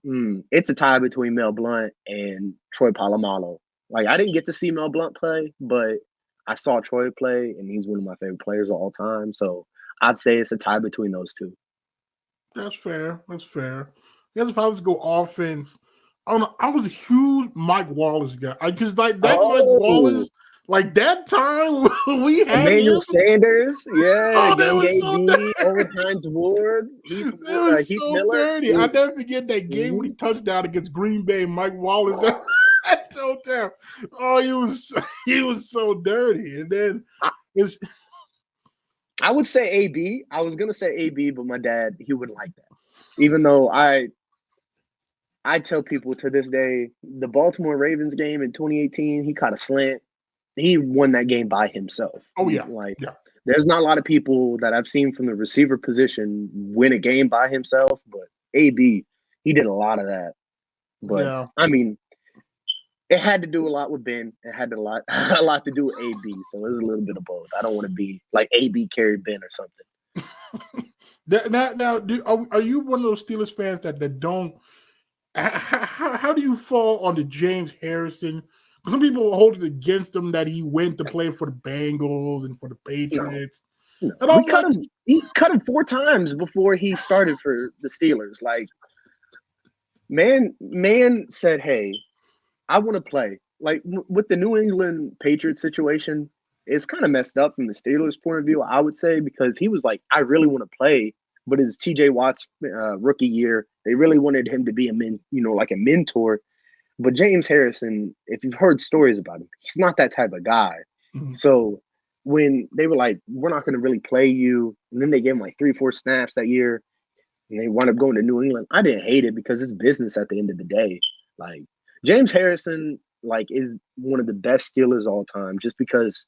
it's a tie between Mel Blount and Troy Polamalu. I didn't get to see Mel Blount play, but I saw Troy play, and he's one of my favorite players of all time. So I'd say it's a tie between those two.
That's fair. Yes, if I was to go offense, I don't know. I was a huge Mike Wallace guy. Because Mike Wallace, that time we had
Emmanuel
him.
Sanders,
that was so
dirty. Overtimes Ward, Heath Miller.
Dirty. I never forget that game when he touchdown against Green Bay. Mike Wallace. That's so terrible. Oh, he was so dirty. And then
I would say AB. I was gonna say AB, but my dad, he wouldn't like that. Even though I tell people to this day, the Baltimore Ravens game in 2018, he caught a slant. He won that game by himself.
Oh yeah,
Like
yeah.
there's not a lot of people that I've seen from the receiver position win a game by himself, but AB, he did a lot of that. But
Yeah.
I mean, it had to do a lot with Ben. It had a lot to do with AB. So it was a little bit of both. I don't want to be like AB carried Ben or something.
Now, are you one of those Steelers fans that don't? How do you fall on the James Harrison? Because some people hold it against him that he went to play for the Bengals and for the Patriots.
No.
And I'm
cut him. He cut him 4 times before he started for the Steelers. Like, man said, "Hey, I want to play." Like with the New England Patriots situation, it's kind of messed up from the Steelers' point of view, I would say, because he was like, "I really want to play," but it's T.J. Watt's rookie year. They really wanted him to be like a mentor. But James Harrison, if you've heard stories about him, he's not that type of guy.
Mm-hmm.
So when they were like, "We're not going to really play you," and then they gave him like 3-4 snaps that year, and they wound up going to New England, I didn't hate it because it's business at the end of the day. Like James Harrison, like, is one of the best Steelers all time just because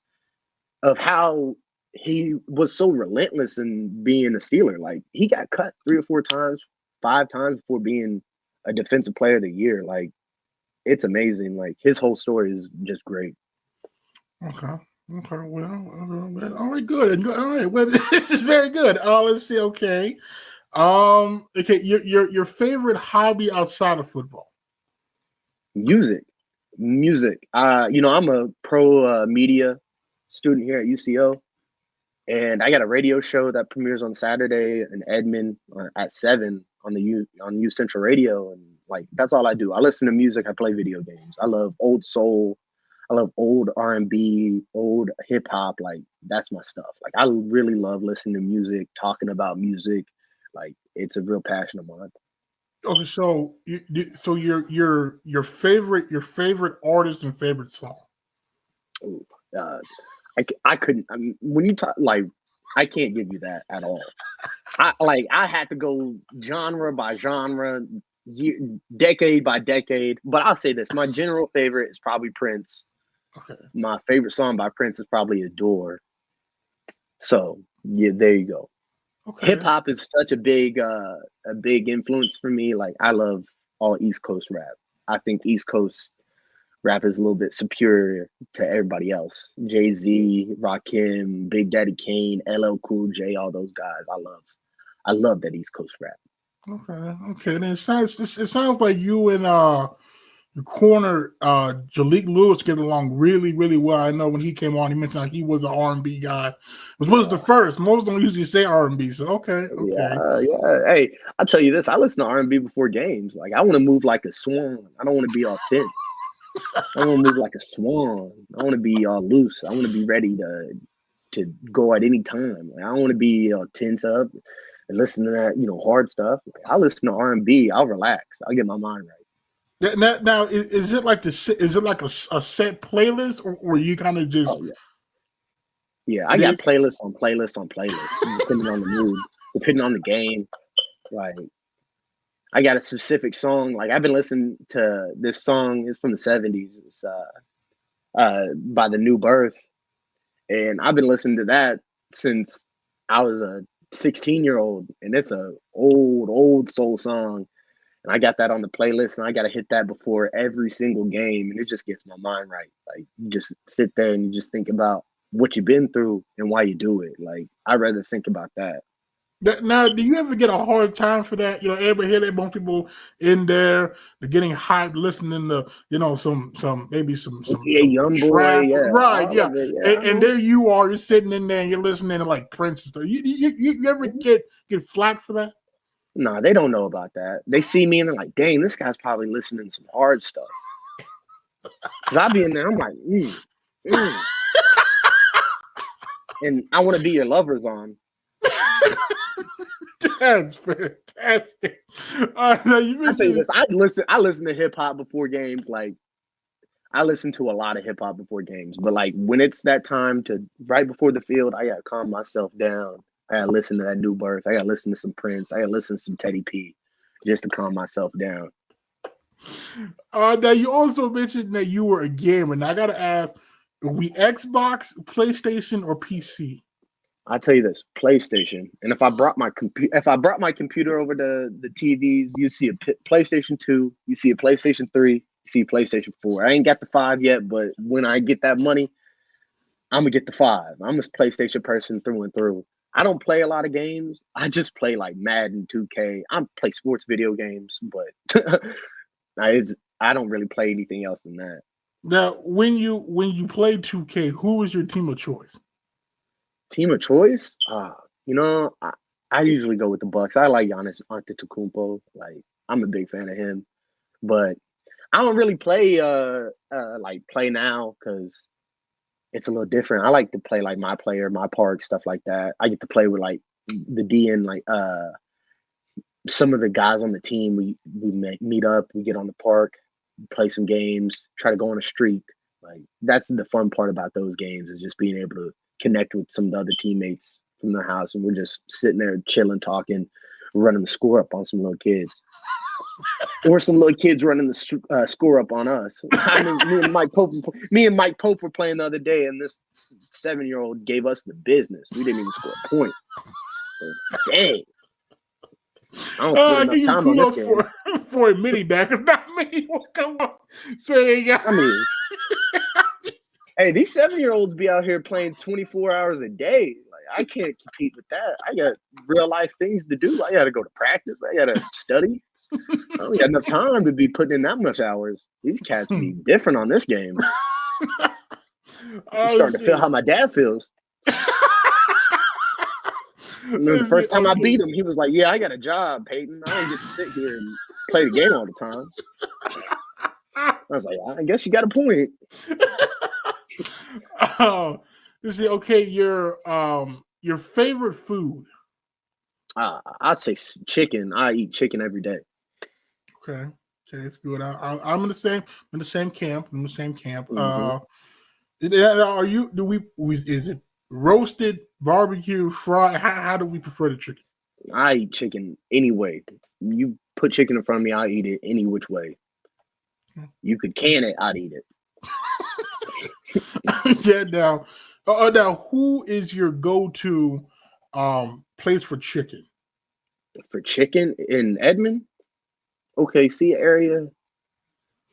of how he was so relentless in being a Steeler. Like he got cut 3 or 4 times, 5 times before being a defensive player of the year. Like it's amazing. Like his whole story is just great.
Okay. Well, all right, good. All right, well, this is very good. Let's see. Okay. Okay, your favorite hobby outside of football?
Music. I'm a pro media student here at UCO, and I got a radio show that premieres on Saturday in Edmond at 7 on U Central Radio, and like that's all I do. I listen to music. I play video games. I love old soul. I love old R&B, old hip hop. Like that's my stuff. Like I really love listening to music, talking about music. Like it's a real passion of mine.
Okay, so your favorite artist and favorite song?
Ooh, I couldn't. I mean, when you talk, like, I can't give you that at all. I had to go genre by genre, decade by decade. But I'll say this: my general favorite is probably Prince.
Okay.
My favorite song by Prince is probably "Adore." So yeah, there you go.
Okay.
Hip hop is such a big influence for me. Like I love all East Coast rap. I think East Coast rap is a little bit superior to everybody else. Jay-Z, Rakim, Big Daddy Kane, LL Cool J, all those guys. I love that East Coast rap.
Okay. Then it sounds like you and your corner, Jalik Lewis, get along really, really well. I know when he came on, he mentioned like he was an R&B guy, which was the first. Most don't usually say R&B, so okay.
Yeah. Hey, I'll tell you this: I listen to R&B before games. Like I want to move like a swan. I don't want to be all tense. I want to move like a swan. I want to be all loose. I want to be ready to go at any time. Like, I don't want to be tense up and listen to that hard stuff. Like, I listen to R&B. I'll relax. I'll get my mind right.
Now, is it like a set playlist, or you kind of just?
Oh, yeah. I got playlists on playlists on playlists, depending on the mood, depending on the game. Like, I got a specific song. Like, I've been listening to this song. It's from the 70s. It's by the New Birth, and I've been listening to that since I was a 16-year-old, and it's a old soul song. And I got that on the playlist, and I got to hit that before every single game, and it just gets my mind right. Like, you just sit there and you just think about what you've been through and why you do it. Like, I'd rather think about that.
Now, do you ever get a hard time for that? Everybody hear that, most people in there, they're getting hyped, listening to, some
Young
trap.
Boy, yeah,
right, yeah. And there you are, you're sitting in there and you're listening to like Prince and stuff. You ever get flack for that?
No, they don't know about that. They see me and they're like, "Dang, this guy's probably listening to some hard stuff." Because I'll be in there, I'm like, and I want to be your lovers on.
That's fantastic. Now
I'll tell you this: I listen to hip hop before games. Like, I listen to a lot of hip hop before games, but like when it's that time right before the field, I gotta calm myself down. I gotta listen to that New Birth. I gotta listen to some Prince. I gotta listen to some Teddy P, just to calm myself down.
Now you also mentioned that you were a gamer. Now I gotta ask: are we Xbox, PlayStation, or PC?
I'll tell you this: PlayStation. And if I brought my computer over to the TVs, you see a PlayStation 2, you see a PlayStation 3, you see a PlayStation 4. I ain't got the 5 yet, but when I get that money, I'm gonna get the 5. I'm a PlayStation person through and through. I don't play a lot of games. I just play like Madden, 2K. I play sports video games, but I don't really play anything else than that.
Now, when you play 2K, who is your team of choice?
Team of choice? I usually go with the Bucks. I like Giannis Antetokounmpo. Like, I'm a big fan of him, but I don't really play play now because it's a little different. I like to play like my player, my park, stuff like that. I get to play with like the DN, like some of the guys on the team. We meet up, we get on the park, play some games, try to go on a streak. Like, that's the fun part about those games, is just being able to connect with some of the other teammates from the house, and we're just sitting there chilling, talking, running the score up on some little kids. Or some little kids running the score up on us. I mean, me and Mike Pope were playing the other day, and this 7-year-old gave us the business. We didn't even score a point. Dang. I don't spend enough time on this game.
For a mini back. It's not many. Come on. So they got.
I mean, hey, these 7-year-olds be out here playing 24 hours a day. Like, I can't compete with that. I got real life things to do. I got to go to practice. I got to study. I don't got enough time to be putting in that much hours. These cats be different on this game. I'm starting to feel how my dad feels. The first time I beat him, he was like, "Yeah, I got a job, Payton. I don't get to sit here and play the game all the time." I was like, "I guess you got a point."
Okay, your favorite food?
I'd say chicken. I eat chicken every day.
Okay, it's good. I'm in the same camp.
Mm-hmm.
Are you? Is it roasted, barbecue, fried? How do we prefer the chicken?
I eat chicken any way. You put chicken in front of me, I eat it any which way. You could can it, I'd eat it.
Yeah. Now, who is your go-to place for chicken?
For chicken in Edmond? OKC area?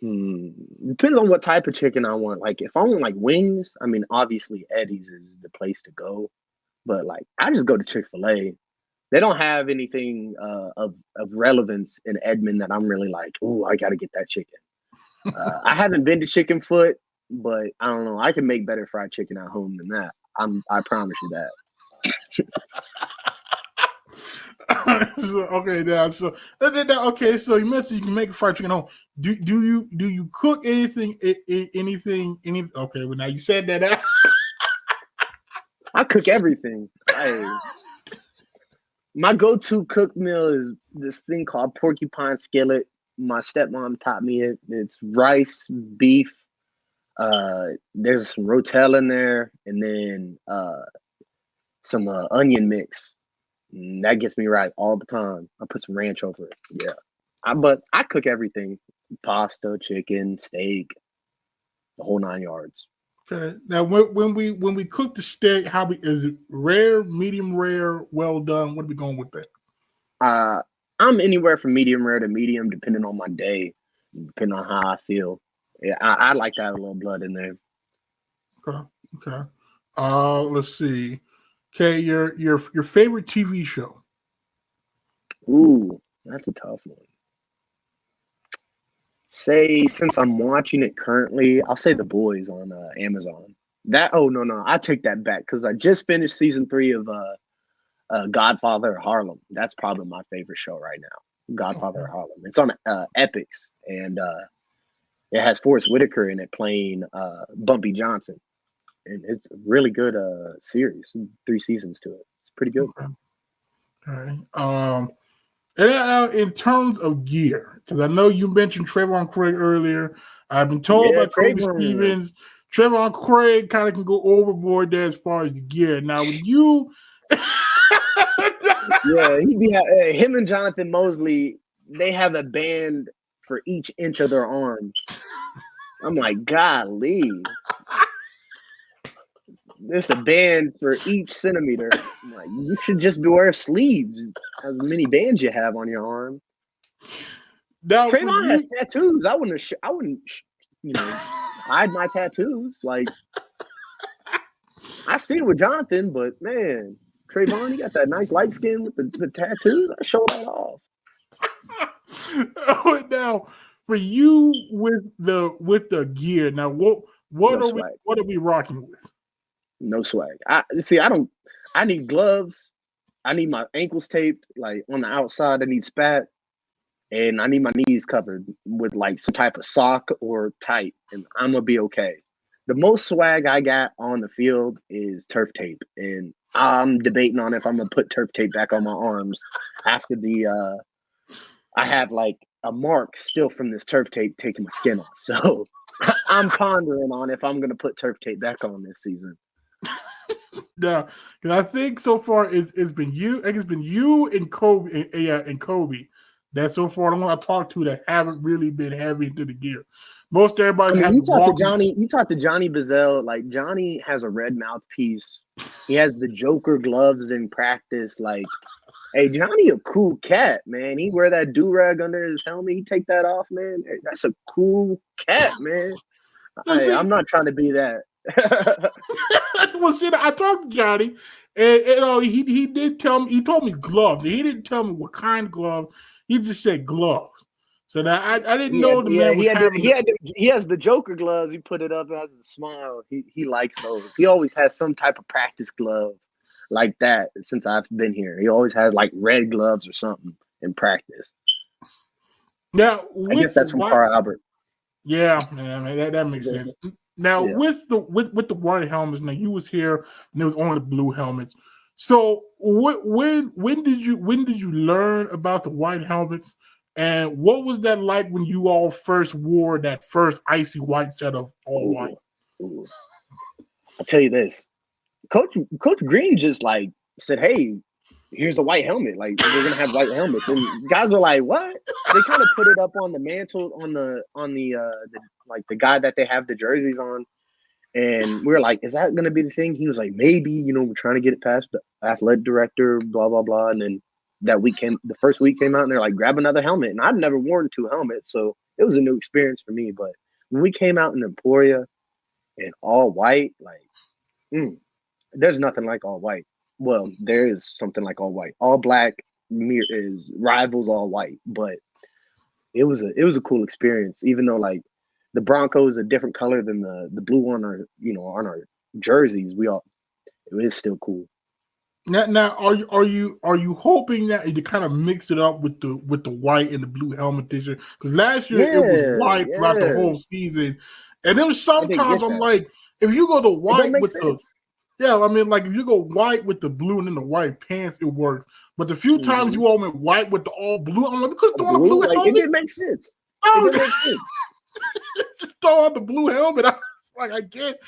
Depends on what type of chicken I want. Like, if I want like wings, I mean, obviously Eddie's is the place to go. But like, I just go to Chick-fil-A. They don't have anything of relevance in Edmond that I'm really like, oh, I got to get that chicken. I haven't been to Chicken Foot, but I don't know. I can make better fried chicken at home than that. I promise you that.
So you mentioned you can make fried chicken at home. Do you cook anything? Okay, well, now you said that out.
I cook everything. My go-to cook meal is this thing called porcupine skillet. My stepmom taught me it. It's rice, beef. There's some rotel in there, and then some onion mix. And that gets me right all the time. I put some ranch over it. Yeah, but I cook everything: pasta, chicken, steak, the whole 9 yards.
Okay. Now, when we cook the steak, is it rare, medium rare, well done? What are we going with that?
I'm anywhere from medium rare to medium, depending on my day, depending on how I feel. Yeah, I like to have a little blood in there.
Okay. Let's see. Okay, your favorite TV show?
Ooh, that's a tough one. Say, since I'm watching it currently, I'll say The Boys on Amazon. I take that back because I just finished season 3 of Godfather of Harlem. That's probably my favorite show right now. Godfather of Harlem. It's on Epix, and it has Forrest Whitaker in it playing Bumpy Johnson, and it's a really good series. 3 seasons to it. It's pretty good.
Okay. And in terms of gear, because I know you mentioned Trayvon Craig earlier. I've been told by Kobe Stevens, Trayvon Craig kind of can go overboard there as far as the gear. Now, with you,
yeah, he'd be him and Jonathan Mosley. They have a band for each inch of their arm. I'm like, golly. There's a band for each centimeter. I'm like, you should just wear sleeves as many bands you have on your arm.
Now,
Trayvon has tattoos. I wouldn't, hide my tattoos. Like, I see it with Jonathan, but man, Trayvon, you got that nice light skin with the tattoos. I show that off.
Now, for you with the gear, now what are we rocking with?
No swag. I need gloves. I need my ankles taped, like on the outside. I need spat, and I need my knees covered with like some type of sock or tight, and I'm gonna be okay. The most swag I got on the field is turf tape, and I'm debating on if I'm gonna put turf tape back on my arms after I have like a mark still from this turf tape taking my skin off. So I'm pondering on if I'm gonna put turf tape back on this season.
Now, because I think so far it's been you. I think it's been you and Kobe and Kobe that so far the one I talked to that haven't really been heavy into the gear. Most everybody.
You talked to Johnny Bazell. Like, Johnny has a red mouthpiece. He has the Joker gloves in practice. Like, hey, Johnny a cool cat, man. He wear that do-rag under his helmet. He take that off, man. Hey, that's a cool cat, man. Hey, I'm not trying to be that.
Well, see, I talked to Johnny, and he did tell me. He told me gloves. He didn't tell me what kind of glove. He just said gloves. So now I didn't know the man was
he has the Joker gloves. He put it up as a smile. He likes those. He always has some type of practice glove like that since I've been here. He always has like red gloves or something in practice.
Now,
I guess that's from Carl Albert.
Yeah, man, that makes sense. Now, with the white helmets, now you was here and it was only the blue helmets. So when did you learn about the white helmets, and what was that like when you all first wore that first icy white set of all white?
Ooh. I'll tell you this, Coach Green just like said, "Hey, here's a white helmet. Like, we're gonna have white helmets." And guys were like, "What?" They kind of put it up on the mantle on the guy that they have the jerseys on, and we were like, "Is that gonna be the thing?" He was like, "Maybe, we're trying to get it past the athletic director, blah blah blah." And then the first week came out, and they're like, "Grab another helmet." And I've never worn 2 helmets, so it was a new experience for me. But when we came out in Emporia and all white, like, there's nothing like all white. Well, there is something like all white. All black is rivals all white, but it was a cool experience. Even though like the Broncos a different color than the blue one, or on our jerseys, it is still cool.
Now, are you hoping that you kind of mix it up with the white and the blue helmet this year? Because last year it was white throughout the whole season, and there was sometimes I'm like, if you go to white with the if you go white with the blue and then the white pants, it works. But the few times you all went white with the all blue, I'm like, we could have thrown a blue helmet.
It didn't make sense. It didn't make sense.
Just throw out the blue helmet. I get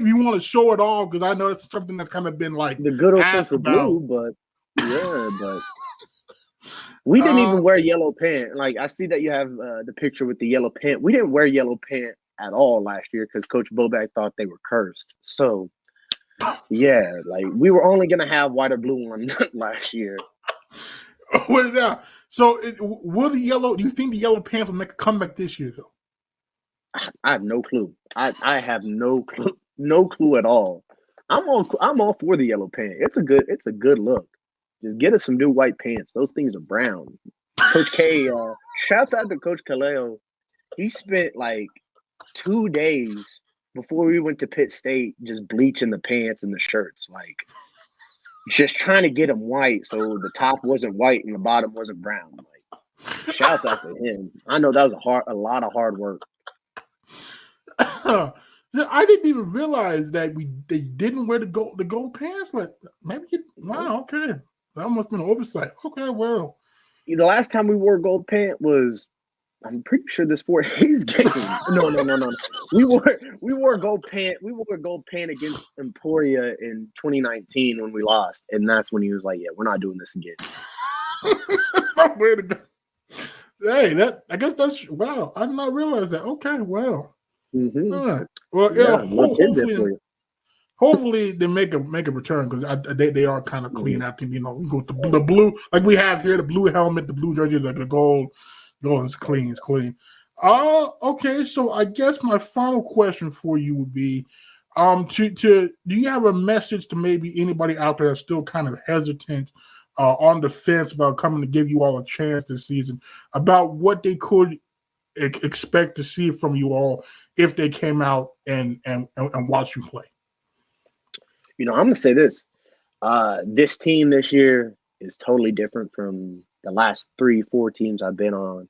you want to show it all because I know it's something that's kind of been like
the good old sense of blue, but we didn't even wear yellow pant. Like, I see that you have the picture with the yellow pant. We didn't wear yellow pant at all last year because Coach Bobak thought they were cursed. So yeah, like we were only gonna have white or blue one last year.
Wait now. So will the yellow? Do you think the yellow pants will make a comeback this year though?
I have no clue. I have no clue at all. I'm all for the yellow pant. It's a good look. Just get us some new white pants. Those things are brown. Coach K, shouts out to Coach Kaleo. He spent like 2 days before we went to Pitt State just bleaching the pants and the shirts, like just trying to get them white so the top wasn't white and the bottom wasn't brown. Like, shouts out to him. I know that was a lot of hard work.
I didn't even realize that they didn't wear the gold pants. Like, maybe wow, okay, that must have been an oversight. Okay, well,
the last time we wore gold pant was, I'm pretty sure this Fort Hayes game. No. We wore gold pant. We wore gold pant against Emporia in 2019 when we lost, and that's when he was like, "Yeah, we're not doing this again."
Hey, I guess that's wow. I did not realize that. Okay, well,
Mm-hmm.
all right. Well,
Yeah, one tidbit for you.
hopefully they make a return because they are kind of clean.
Mhm.
I think we go with the blue like we have here, the blue helmet, the blue jersey, like the gold is clean. It's clean. Okay. So I guess my final question for you would be, to do you have a message to maybe anybody out there that's still kind of hesitant, on the fence about coming to give you all a chance this season, about what they could expect to see from you all if they came out and watch you play?
I'm gonna say this. This team this year is totally different from the last 3-4 teams I've been on.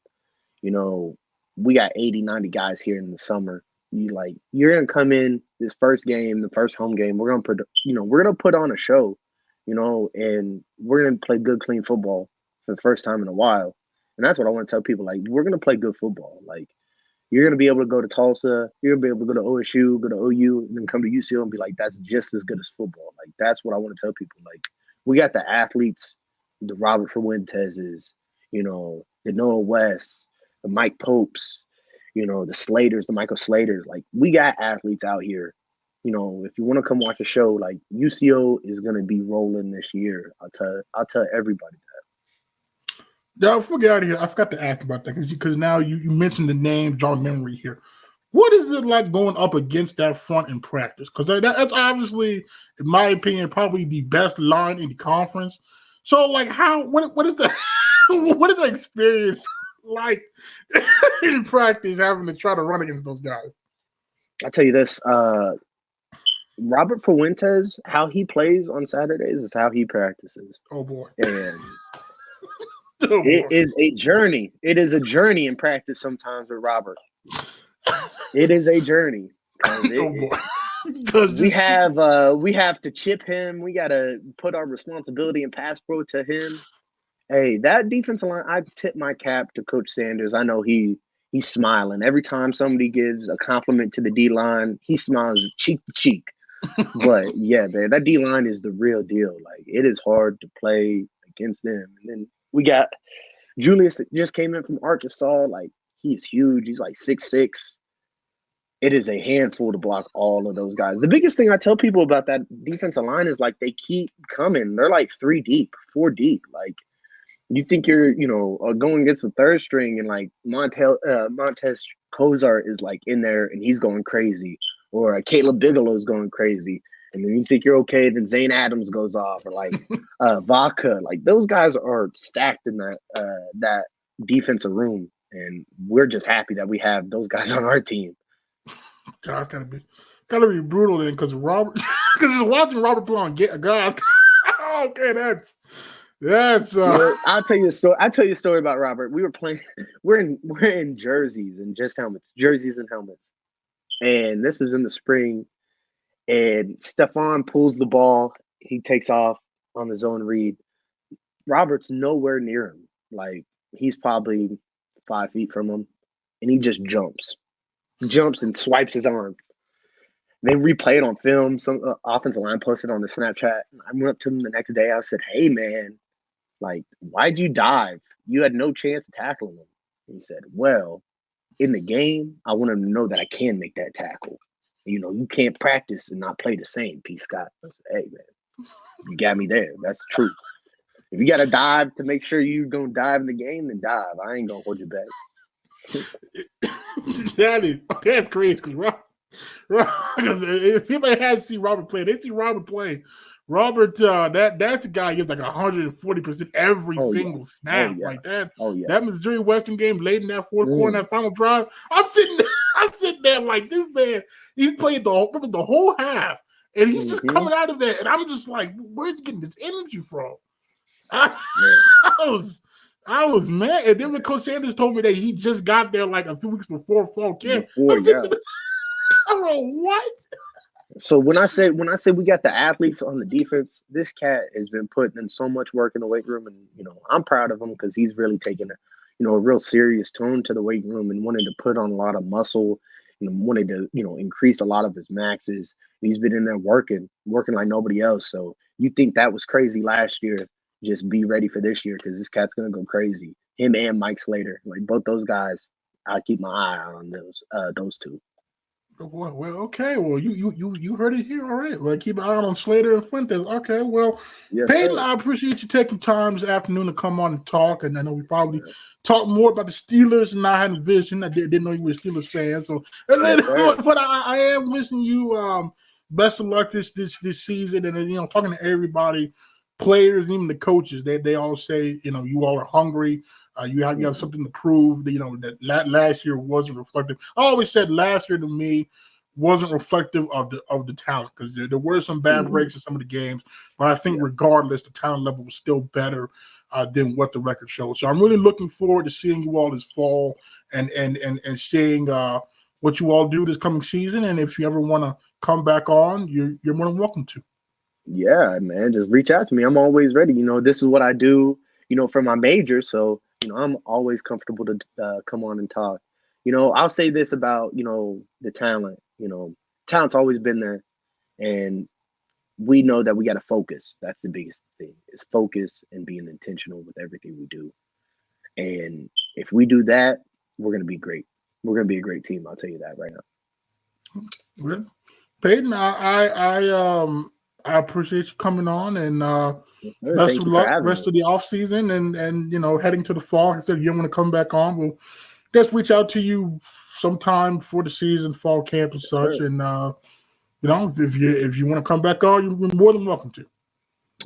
We got 80, 90 guys here in the summer. You're gonna come in this first game, the first home game. We're gonna put on a show, and we're gonna play good, clean football for the first time in a while. And that's what I want to tell people. Like, we're gonna play good football. Like, you're gonna be able to go to Tulsa, you're gonna be able to go to OSU, go to OU, and then come to UCO and be like, that's just as good as football. Like, that's what I want to tell people. Like, we got the athletes, the Robert Fuentes's, the Noah West, the Mike Popes, the Slaters, the Michael Slaters. Like, we got athletes out here. If you want to come watch a show, like, UCO is gonna be rolling this year. I'll tell everybody that.
Now, before we get out of here, I forgot to ask about that because now you mentioned the name, John Memory here. What is it like going up against that front in practice? Because that's obviously, in my opinion, probably the best line in the conference. So, like, what is the what is the experience like in practice having to try to run against those guys?
I'll tell you this. Robert Fuentes, how he plays on Saturdays is how he practices.
Oh, boy.
And it is a journey. It is a journey in practice sometimes with Robert. It is a journey. We have to chip him. We got to put our responsibility and pass pro to him. Hey, that defensive line, I tip my cap to Coach Sanders. I know he's smiling. Every time somebody gives a compliment to the D-line, he smiles cheek to cheek. But, yeah, man, that D-line is the real deal. Like, it is hard to play against them. And then we got Julius that just came in from Arkansas. Like, he's huge. He's like 6'6". It is a handful to block all of those guys. The biggest thing I tell people about that defensive line is, like, they keep coming. They're like 3 deep, 4 deep. Like, you think you're, going against the third string and, like, Montez Kozar is, like, in there and he's going crazy. Or Caleb Bigelow's going crazy. And then you think you're okay, then Zane Adams goes off. Or, like, Vaca. Like, those guys are stacked in that defensive room. And we're just happy that we have those guys on our team.
God, gotta be brutal then, because just watching Robert play on God. Okay, that's.
I'll tell you a story. I'll tell you a story about Robert. We were playing. We're in jerseys and just helmets, jerseys and helmets, and this is in the spring. And Stephon pulls the ball. He takes off on the zone read. Robert's nowhere near him. Like, he's probably 5 feet from him, and he just jumps and swipes his arm. They replay it on film. Some offensive line posted on the Snapchat. I went up to him the next day. I said, "Hey, man, like, why'd you dive? You had no chance of tackling him." And he said, "Well, in the game, I want him to know that I can make that tackle. You can't practice and not play the same, P. Scott." I said, "Hey, man, you got me there. That's the truth. If you got to dive to make sure you're going to dive in the game, then dive. I ain't going to hold you back."
That's crazy, because if anybody had to see Robert play, they see Robert play. Robert, that's a guy who gets like 140% every single snap. Like that. That Missouri Western game late in that fourth quarter, that final drive. I'm sitting there like, this man, he's played the whole half, and he's just coming out of there, and I'm just like, where's he getting this energy from? I was mad. And then when Coach Sanders told me that he just got there like a few weeks before fall camp, I'm like, what?
So when I say we got the athletes on the defense, this cat has been putting in so much work in the weight room, and I'm proud of him because he's really taken a real serious tone to the weight room and wanted to put on a lot of muscle and wanted to increase a lot of his maxes. He's been in there working like nobody else. So you think that was crazy last year? Just be ready for this year because this cat's gonna go crazy. him and Mike Slater. Like both those guys, I keep my eye on those two.
Well, okay. Well, you heard it here. All right. Well, keep an eye on Slater and Fuentes. Okay. Well,
Yes,
Payton,
sir.
I appreciate you taking time this afternoon to come on and talk. And I know we probably talked more about the Steelers and I had a vision. I didn't know you were a Steelers fan. So, but I am wishing you best of luck this season. And talking to everybody, players, even the coaches, they all say you all are hungry. You have something to prove. That last year wasn't reflective. I always said last year to me wasn't reflective of the talent because there were some bad breaks in some of the games, but I think regardless, the talent level was still better than what the record shows. So I'm really looking forward to seeing you all this fall and seeing what you all do this coming season. And if you ever want to come back on, you're more than welcome to.
Yeah, man, just reach out to me. I'm always ready. This is what I do, for my major. So, I'm always comfortable to come on and talk. I'll say this about, the talent. Talent's always been there. And we know that we got to focus. That's the biggest thing is focus and being intentional with everything we do. And if we do that, we're going to be great. We're going to be a great team. I'll tell you that right now.
Well, Payton, I appreciate you coming on and best of luck rest of the off season and heading to the fall. Like I said, you don't want to come back on. We'll just reach out to you sometime before the season, fall camp and such. Sure. And if you want to come back on, you're more than welcome to.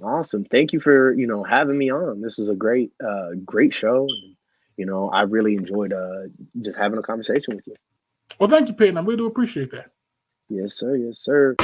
Awesome. Thank you for having me on. This is a great show. I really enjoyed just having a conversation with you.
Well, thank you, Payton. I really do appreciate that.
Yes, sir. Yes, sir.